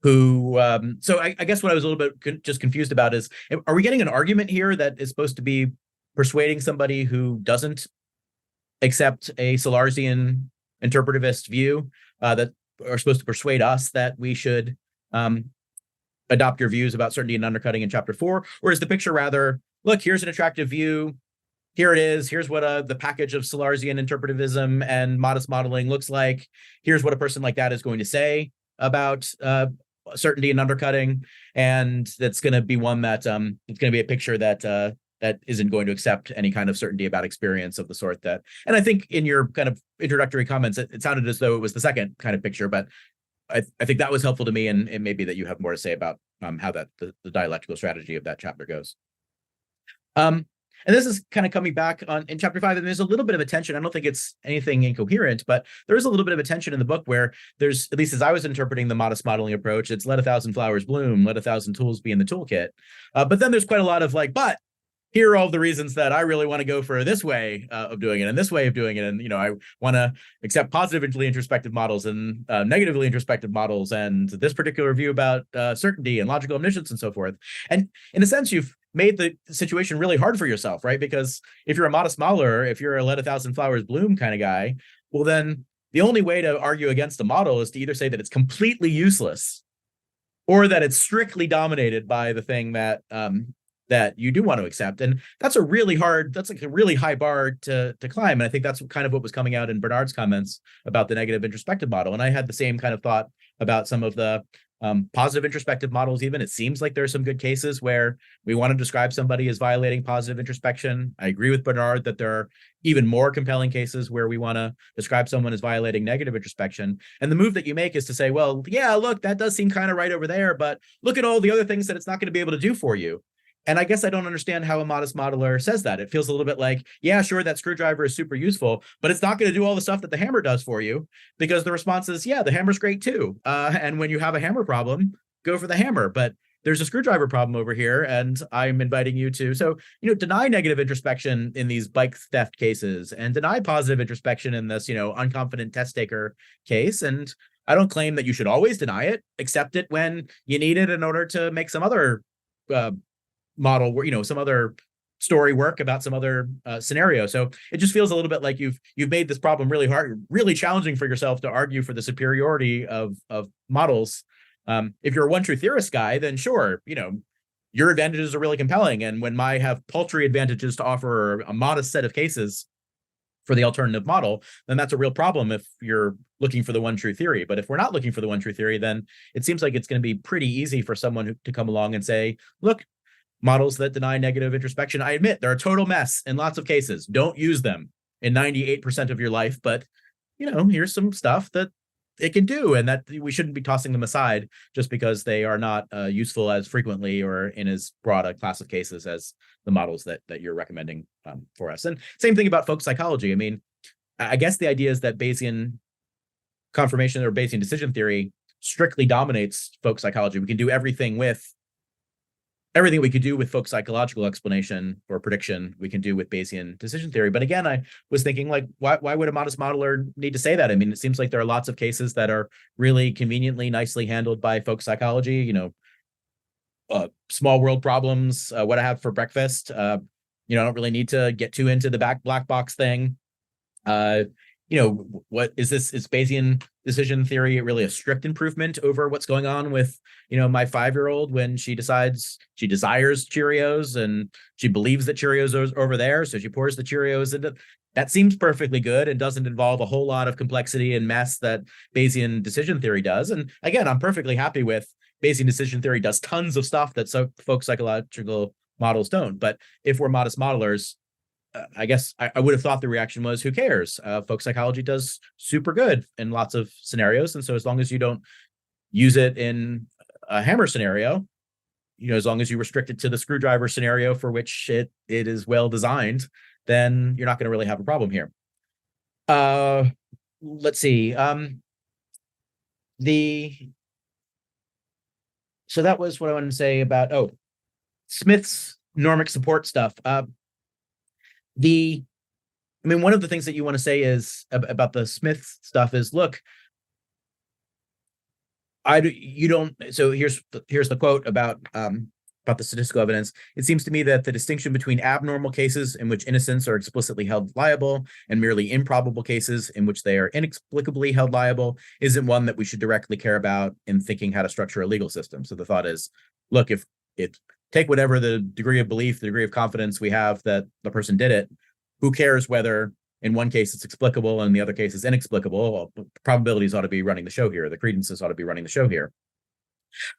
Speaker 5: who, so I guess what I was a little bit just confused about is, are we getting an argument here that is supposed to be persuading somebody who doesn't accept a Salarzian interpretivist view that are supposed to persuade us that we should adopt your views about certainty and undercutting in chapter 4? Or is the picture rather, look, here's an attractive view, here it is, here's what the package of Salarzian interpretivism and modest modeling looks like, here's what a person like that is going to say about certainty and undercutting, and that's going to be one that it's going to be a picture that that isn't going to accept any kind of certainty about experience of the sort that, and I think in your kind of introductory comments, it sounded as though it was the second kind of picture, but I think that was helpful to me, and it may be that you have more to say about how that the dialectical strategy of that chapter goes. And this is kind of coming back in chapter 5, and there's a little bit of a tension. I don't think it's anything incoherent, but there is a little bit of a tension in the book where there's, at least as I was interpreting the modest modeling approach, it's let 1,000 flowers bloom, let 1,000 tools be in the toolkit. But then there's quite a lot of like, but here are all the reasons that I really want to go for this way of doing it and this way of doing it. And, I want to accept positively introspective models and negatively introspective models and this particular view about certainty and logical omniscience and so forth. And in a sense, you've made the situation really hard for yourself, right? Because if you're a modest modeler, if you're a let 1,000 flowers bloom kind of guy, well, then the only way to argue against the model is to either say that it's completely useless or that it's strictly dominated by the thing that that you do want to accept. And that's that's like a really high bar to climb. And I think that's kind of what was coming out in Bernard's comments about the negative introspective model. And I had the same kind of thought about some of the positive introspective models. Even it seems like there's some good cases where we want to describe somebody as violating positive introspection. I agree with Bernard that there are even more compelling cases where we want to describe someone as violating negative introspection. And the move that you make is to say, well, yeah, look, that does seem kind of right over there, but look at all the other things that it's not going to be able to do for you. And I guess I don't understand how a modest modeler says that. It feels a little bit like, yeah, sure, that screwdriver is super useful, but it's not going to do all the stuff that the hammer does for you, because the response is, yeah, the hammer's great too. And when you have a hammer problem, go for the hammer. But there's a screwdriver problem over here, and I'm inviting you to, deny negative introspection in these bike theft cases and deny positive introspection in this, unconfident test taker case. And I don't claim that you should always deny it, accept it when you need it in order to make some other model where, some other story work about some other scenario. So it just feels a little bit like you've made this problem really hard, really challenging for yourself to argue for the superiority of models. If you're a one true theorist guy, then sure, your advantages are really compelling. And when I have paltry advantages to offer a modest set of cases for the alternative model, then that's a real problem if you're looking for the one true theory. But if we're not looking for the one true theory, then it seems like it's going to be pretty easy for someone to come along and say, look, models that deny negative introspection, I admit they're a total mess in lots of cases. Don't use them in 98% of your life. But, here's some stuff that it can do, and that we shouldn't be tossing them aside just because they are not useful as frequently or in as broad a class of cases as the models that you're recommending for us. And same thing about folk psychology. I mean, I guess the idea is that Bayesian confirmation or Bayesian decision theory strictly dominates folk psychology. We can do everything we could do with folk psychological explanation or prediction, we can do with Bayesian decision theory. But again, I was thinking, like, why would a modest modeler need to say that? I mean, it seems like there are lots of cases that are really conveniently, nicely handled by folk psychology, small world problems, what I have for breakfast. I don't really need to get too into the black box thing. What is this? Is Bayesian decision theory really a strict improvement over what's going on with, my 5-year-old when she decides she desires Cheerios and she believes that Cheerios are over there, so she pours the Cheerios into. That seems perfectly good and doesn't involve a whole lot of complexity and mess that Bayesian decision theory does. And again, I'm perfectly happy with Bayesian decision theory does tons of stuff that folk psychological models don't. But if we're modest modelers, I guess I would have thought the reaction was, who cares? Folk psychology does super good in lots of scenarios. And so as long as you don't use it in a hammer scenario, as long as you restrict it to the screwdriver scenario for which it is well designed, then you're not going to really have a problem here. Let's see. So that was what I wanted to say about, Smith's normic support stuff. One of the things that you want to say is about the Smith stuff is, look, so here's the quote about the statistical evidence. It seems to me that the distinction between abnormal cases in which innocents are explicitly held liable and merely improbable cases in which they are inexplicably held liable isn't one that we should directly care about in thinking how to structure a legal system. So the thought is, look, if take whatever the degree of belief, the degree of confidence we have that the person did it, who cares whether in one case it's explicable and the other case is inexplicable? Well, probabilities ought to be running the show here. The credences ought to be running the show here.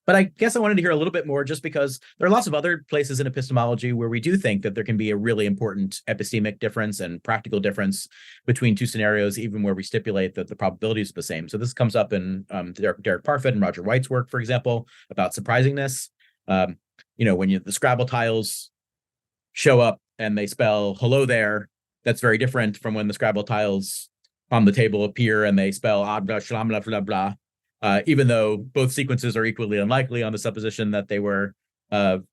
Speaker 5: But I guess I wanted to hear a little bit more just because there are lots of other places in epistemology where we do think that there can be a really important epistemic difference and practical difference between two scenarios, even where we stipulate that the probabilities are the same. So this comes up in Derek Parfit and Roger White's work, for example, about surprisingness. When the Scrabble tiles show up and they spell hello there, that's very different from when the Scrabble tiles on the table appear and they spell blah, blah, blah, blah, blah. Even though both sequences are equally unlikely on the supposition that they were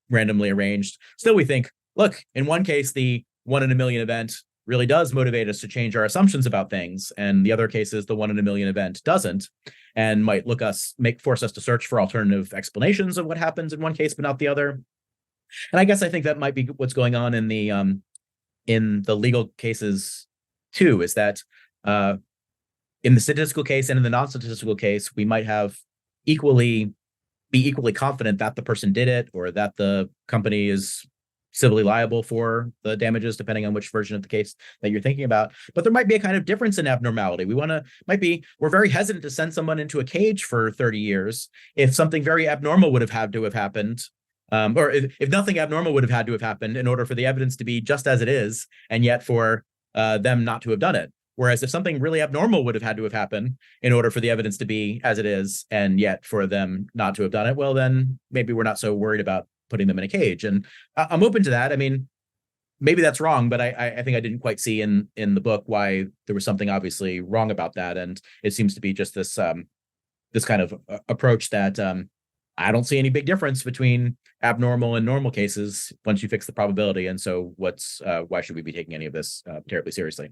Speaker 5: randomly arranged. Still, we think, look, in one case, the 1 in a million event really does motivate us to change our assumptions about things. And the other cases, the 1 in a million event doesn't, and might force us to search for alternative explanations of what happens in one case, but not the other. And I guess I think that might be what's going on in the legal cases too, is that in the statistical case and in the non-statistical case, we might be equally confident that the person did it or that the company is civilly liable for the damages, depending on which version of the case that you're thinking about. But there might be a kind of difference in abnormality. We're very hesitant to send someone into a cage for 30 years if something very abnormal would have had to have happened. Or if nothing abnormal would have had to have happened in order for the evidence to be just as it is, and yet for them not to have done it. Whereas if something really abnormal would have had to have happened in order for the evidence to be as it is, and yet for them not to have done it, well, then maybe we're not so worried about putting them in a cage. And I'm open to that. I mean, maybe that's wrong, but I think I didn't quite see in the book why there was something obviously wrong about that. And it seems to be just this kind of approach that I don't see any big difference between abnormal and normal cases once you fix the probability. And so why should we be taking any of this terribly seriously?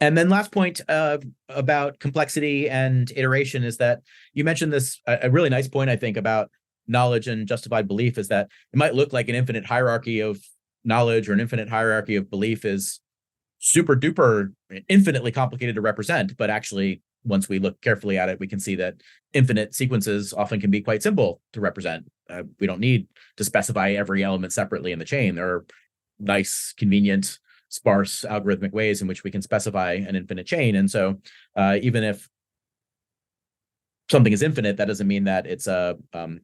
Speaker 5: And then last point about complexity and iteration is that you mentioned this, a really nice point, I think, about knowledge and justified belief is that it might look like an infinite hierarchy of knowledge or an infinite hierarchy of belief is super duper infinitely complicated to represent. But actually, once we look carefully at it, we can see that infinite sequences often can be quite simple to represent. We don't need to specify every element separately in the chain. There are nice, convenient, sparse algorithmic ways in which we can specify an infinite chain. And so even if something is infinite, that doesn't mean that it's an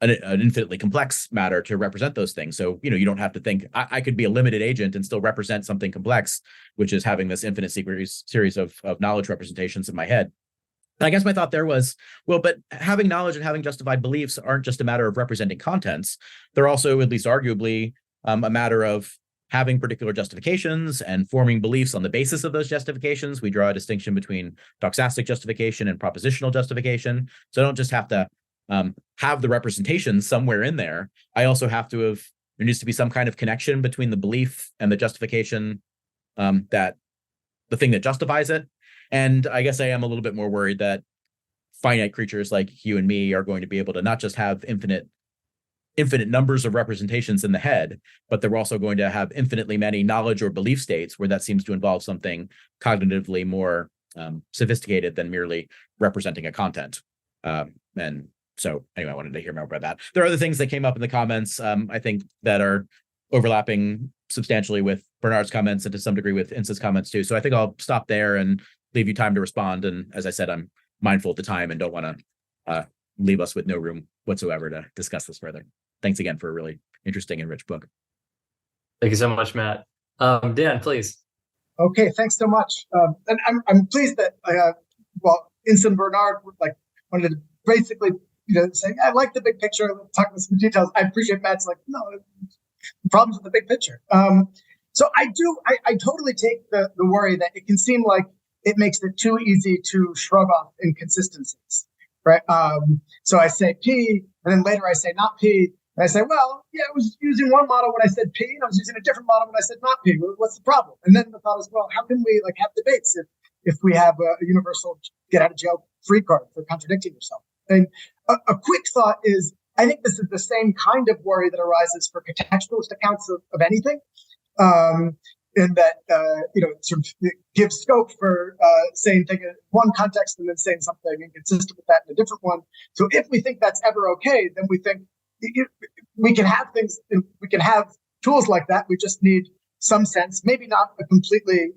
Speaker 5: infinitely complex matter to represent those things. So, you don't have to think, I could be a limited agent and still represent something complex, which is having this infinite series of knowledge representations in my head. And I guess my thought there was, well, but having knowledge and having justified beliefs aren't just a matter of representing contents. They're also, at least arguably, a matter of having particular justifications and forming beliefs on the basis of those justifications. We draw a distinction between doxastic justification and propositional justification. So I don't just have to have the representation somewhere in there. I also have to have, there needs to be some kind of connection between the belief and the justification, that the thing that justifies it. And I guess I am a little bit more worried that finite creatures like you and me are going to be able to not just have infinite numbers of representations in the head, but they're also going to have infinitely many knowledge or belief states where that seems to involve something cognitively more sophisticated than merely representing a content. And so anyway, I wanted to hear more about that. There are other things that came up in the comments, I think, that are overlapping substantially with Bernard's comments and to some degree with Insa's comments too. So I think I'll stop there and leave you time to respond. And as I said, I'm mindful of the time and don't want to leave us with no room whatsoever to discuss this further. Thanks again for a really interesting and rich book.
Speaker 1: Thank you so much, Matt. Dan, please.
Speaker 2: Okay, thanks so much. And I'm pleased that Insa and Bernard wanted to basically say, I like the big picture, talk about some details. I appreciate Matt's no problems with the big picture. So I totally take the worry that it can seem like it makes it too easy to shrug off inconsistencies, right? So I say P, and then later I say not P, and I say, well, yeah, I was using one model when I said P, and I was using a different model when I said not P. What's the problem? And then the thought is, well, how can we have debates if we have a universal get out of jail free card for contradicting yourself? And a quick thought is, I think this is the same kind of worry that arises for contextualist accounts of anything. In that, sort of gives scope for saying things in one context and then saying something inconsistent with that in a different one. So if we think that's ever okay, then we think we can have things, we can have tools like that. We just need some sense, maybe not a completely,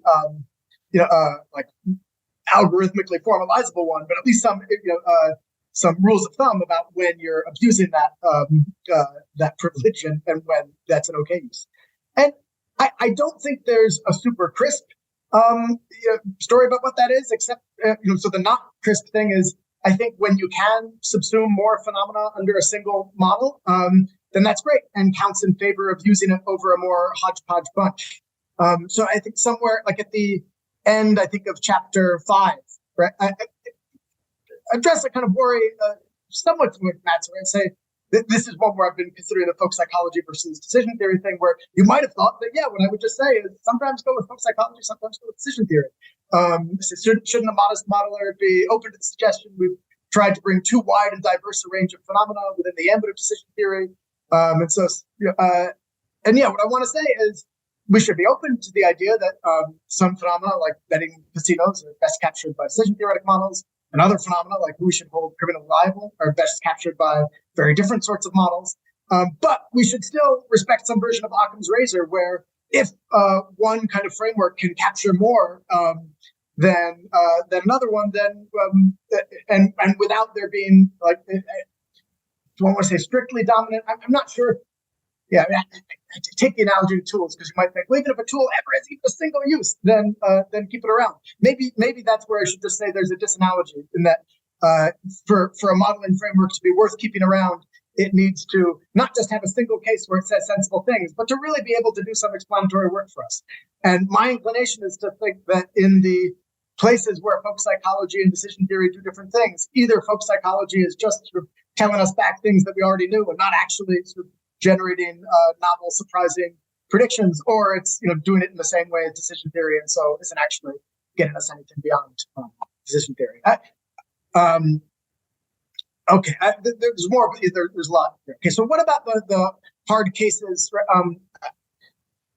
Speaker 2: algorithmically formalizable one, but at least some rules of thumb about when you're abusing that privilege and when that's an okay use. And I don't think there's a super crisp story about what that is, except, so the not crisp thing is, I think when you can subsume more phenomena under a single model, then that's great and counts in favor of using it over a more hodgepodge bunch. So I think somewhere at the end, I think of chapter 5, right? I address a kind of worry somewhat to what Matt's right, say, this is one where I've been considering the folk psychology versus decision theory thing, where you might have thought that, what I would just say is sometimes go with folk psychology, sometimes go with decision theory. Shouldn't a modest modeler be open to the suggestion? We've tried to bring too wide and diverse a range of phenomena within the ambit of decision theory. What I want to say is we should be open to the idea that some phenomena like betting casinos are best captured by decision theoretic models. And other phenomena, like who should hold criminal liable, are best captured by very different sorts of models. But we should still respect some version of Occam's razor, where if one kind of framework can capture more than another one, then and without there being do I want to say strictly dominant? I'm not sure. Yeah, I take the analogy of tools because you might think, well, even if a tool ever has even a single use, then keep it around. Maybe that's where I should just say there's a disanalogy in that for a modeling framework to be worth keeping around, it needs to not just have a single case where it says sensible things, but to really be able to do some explanatory work for us. And my inclination is to think that in the places where folk psychology and decision theory do different things, either folk psychology is just sort of telling us back things that we already knew and not actually sort of generating novel, surprising predictions, or it's doing it in the same way as decision theory, and so isn't actually getting us anything beyond decision theory. There's more, but there's a lot. Okay, so what about the hard cases?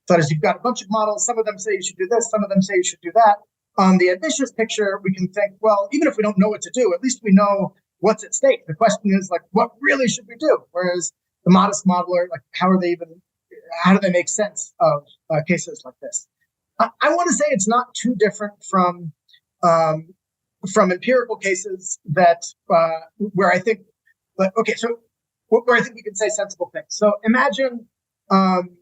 Speaker 2: So as you've got a bunch of models, some of them say you should do this, some of them say you should do that. On the ambitious picture, we can think, well, even if we don't know what to do, at least we know what's at stake. The question is, like, what really should we do? Whereas the modest modeler, like, how do they make sense of cases like this? I want to say it's not too different from empirical cases that where I think, where I think we can say sensible things. So imagine, an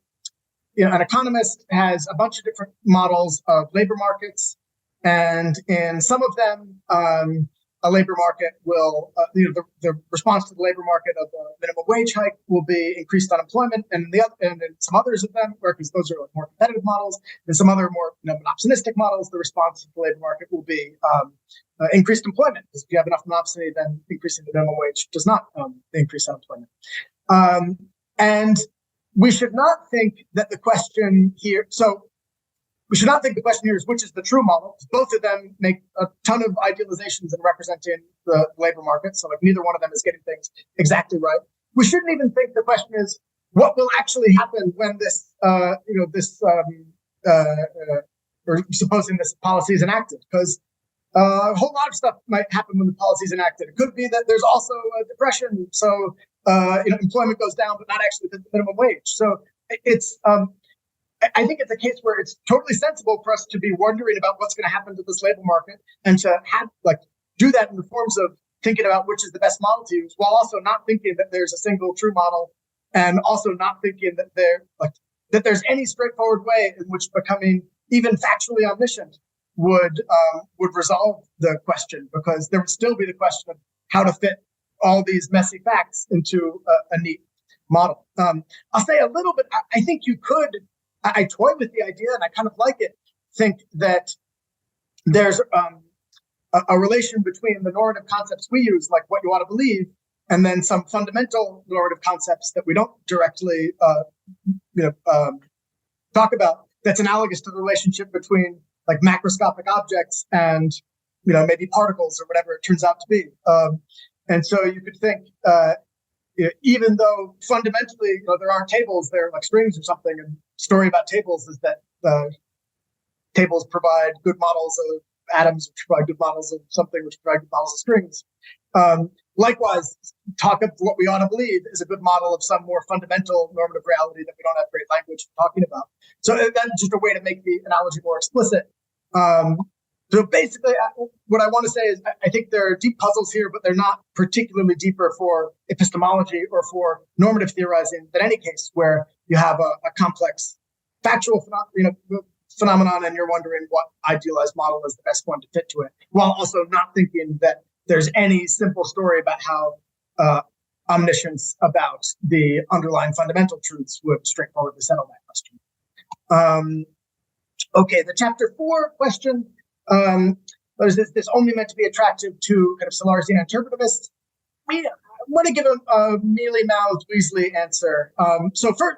Speaker 2: economist has a bunch of different models of labor markets, and in some of them, a labor market will, the response to the labor market of a minimum wage hike will be increased unemployment, and in some others of them, because those are like more competitive models, and some other more monopsonistic models, the response to the labor market will be increased employment. Because if you have enough monopsony, then increasing the minimum wage does not increase unemployment. And we should not think that the question here. We should not think the question here is which is the true model. Both of them make a ton of idealizations in representing the labor market. So like neither one of them is getting things exactly right. We shouldn't even think the question is what will actually happen when or supposing this policy is enacted, because a whole lot of stuff might happen when the policy is enacted. It could be that there's also a depression, so employment goes down, but not actually the minimum wage. So it's I think it's a case where it's totally sensible for us to be wondering about what's going to happen to this labor market, and to do that in the forms of thinking about which is the best model to use, while also not thinking that there's a single true model, and also not thinking that there's any straightforward way in which becoming even factually omniscient would resolve the question, because there would still be the question of how to fit all these messy facts into a neat model. I'll say a little bit. I think you could. I toy with the idea, and I kind of like it. Think that there's a relation between the normative concepts we use, like what you ought to believe, and then some fundamental normative concepts that we don't directly talk about. That's analogous to the relationship between like macroscopic objects and maybe particles or whatever it turns out to be. And so you could think, even though fundamentally there are tables, they're like strings or something, and the story about tables is that tables provide good models of atoms, which provide good models of something, which provide good models of strings. Likewise, talk of what we ought to believe is a good model of some more fundamental normative reality that we don't have great language for talking about. So that's just a way to make the analogy more explicit. So basically, what I want to say is I think there are deep puzzles here, but they're not particularly deeper for epistemology or for normative theorizing than any case where you have a complex factual phenomenon, and you're wondering what idealized model is the best one to fit to it, while also not thinking that there's any simple story about how omniscience about the underlying fundamental truths would straightforwardly settle that question. Okay, the chapter 4 question. Is this only meant to be attractive to kind of Salarzian interpretivists? I want to give a mealy-mouthed Weasley answer. So first,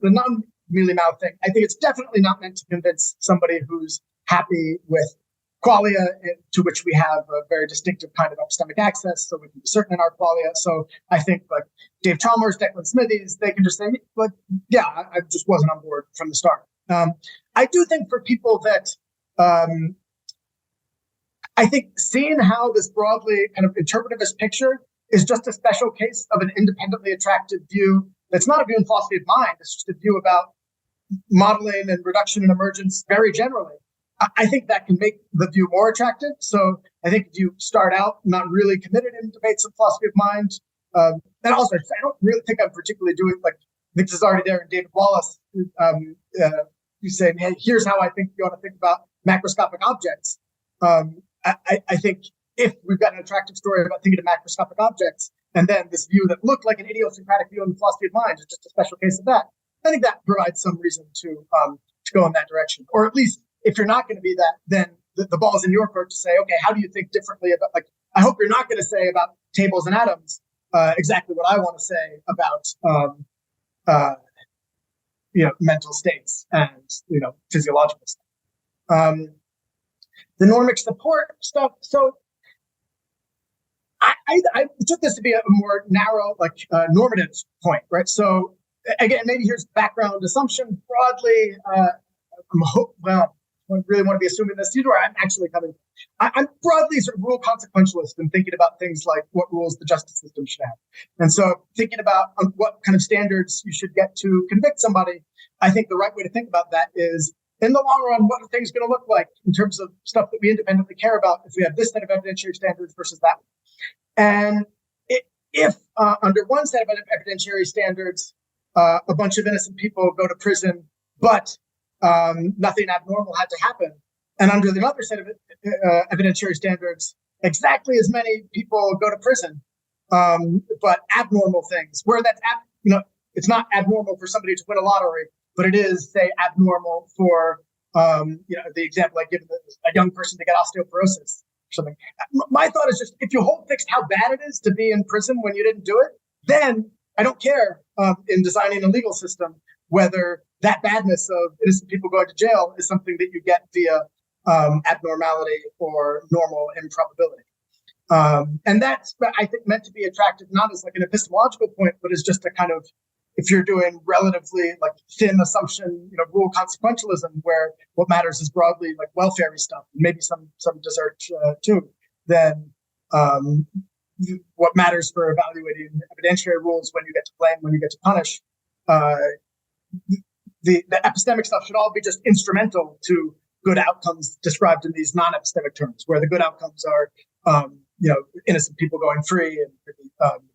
Speaker 2: the non-mealy-mouthed thing. I think it's definitely not meant to convince somebody who's happy with qualia, to which we have a very distinctive kind of epistemic access, so we can be certain in our qualia. So I think like Dave Chalmers, Declan Smithies, they can just say, but yeah, I just wasn't on board from the start. I do think for people that I think seeing how this broadly kind of interpretivist picture is just a special case of an independently attractive view. That's not a view in philosophy of mind. It's just a view about modeling and reduction and emergence very generally. I think that can make the view more attractive. So I think if you start out not really committed in debates of philosophy of mind, and also I don't really think I'm particularly doing, like, I think this is already there in David Wallace, you say, hey, here's how I think you ought to think about macroscopic objects. I think if we've got an attractive story about thinking of macroscopic objects, and then this view that looked like an idiosyncratic view in the philosophy of mind is just a special case of that, I think that provides some reason to go in that direction. Or at least if you're not going to be that, then the ball's in your court to say, okay, how do you think differently about, like, I hope you're not going to say about tables and atoms exactly what I want to say about mental states and physiological stuff. The normic support stuff. So I took this to be a more narrow, normative point, right? So again, maybe here's background assumption broadly. I really want to be assuming this. These are where I'm actually coming from. I'm broadly sort of rule consequentialist in thinking about things like what rules the justice system should have. And so thinking about what kind of standards you should get to convict somebody, I think the right way to think about that is, in the long run, what are things going to look like in terms of stuff that we independently care about if we have this set of evidentiary standards versus that one? And if under one set of evidentiary standards, a bunch of innocent people go to prison, but nothing abnormal had to happen, and under the other set of evidentiary standards, exactly as many people go to prison, but abnormal things, where that's it's not abnormal for somebody to win a lottery, but it is, say, abnormal for the example I give, a young person to get osteoporosis or something. My thought is just, if you hold fixed how bad it is to be in prison when you didn't do it, then I don't care in designing a legal system whether that badness of innocent people going to jail is something that you get via abnormality or normal improbability. And that's, I think, meant to be attractive, not as like an epistemological point, but as just a kind of, if you're doing relatively thin assumption, rule consequentialism, where what matters is broadly welfare stuff, maybe some dessert too, then what matters for evaluating evidentiary rules, when you get to blame, when you get to punish, the epistemic stuff should all be just instrumental to good outcomes described in these non-epistemic terms, where the good outcomes are, innocent people going free and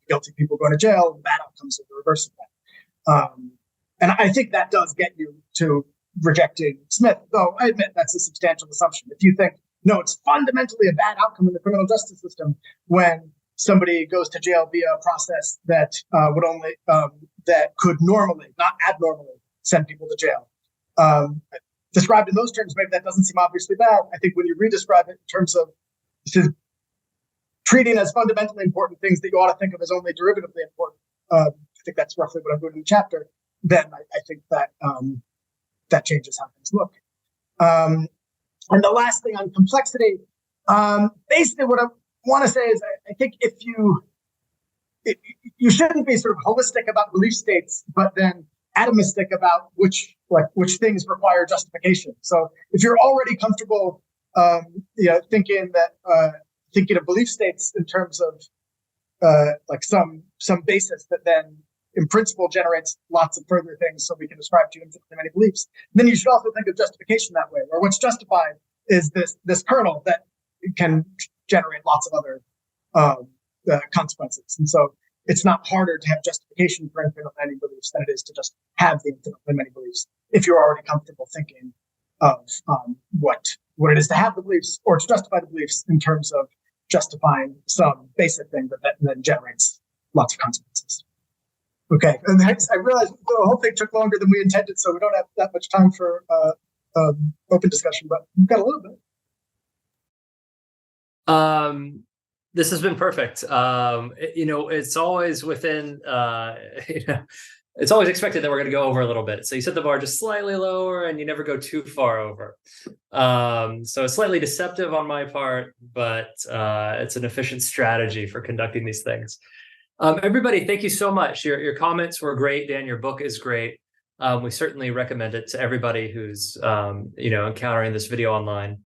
Speaker 2: guilty people going to jail, and bad outcomes are the reverse of that. And I think that does get you to rejecting Smith, though I admit that's a substantial assumption. If you think, no, it's fundamentally a bad outcome in the criminal justice system when somebody goes to jail via a process that would only, that could normally, not abnormally, send people to jail. Described in those terms, maybe that doesn't seem obviously bad. I think when you redescribe it in terms of treating as fundamentally important things that you ought to think of as only derivatively important, I think that's roughly what I'm doing in the chapter, then I think that that changes how things look. And the last thing on complexity, basically what I want to say is I think if you shouldn't be sort of holistic about belief states, but then atomistic about which things require justification. So if you're already comfortable, thinking of belief states in terms of some basis that then in principle generates lots of further things, so we can ascribe to infinitely many beliefs, then you should also think of justification that way, where what's justified is this kernel that can generate lots of other consequences. And so it's not harder to have justification for infinitely many beliefs than it is to just have the infinitely many beliefs, if you're already comfortable thinking of what it is to have the beliefs, or to justify the beliefs in terms of justifying some basic thing that then generates lots of consequences. Okay, and I realized the whole thing took longer than we intended, so we don't have that much time for open discussion, but we've got a little bit.
Speaker 1: This has been perfect. It's always within, it's always expected that we're going to go over a little bit. So you set the bar just slightly lower and you never go too far over. So it's slightly deceptive on my part, but it's an efficient strategy for conducting these things. Everybody, thank you so much. Your comments were great, Dan. Your book is great. We certainly recommend it to everybody who's, encountering this video online.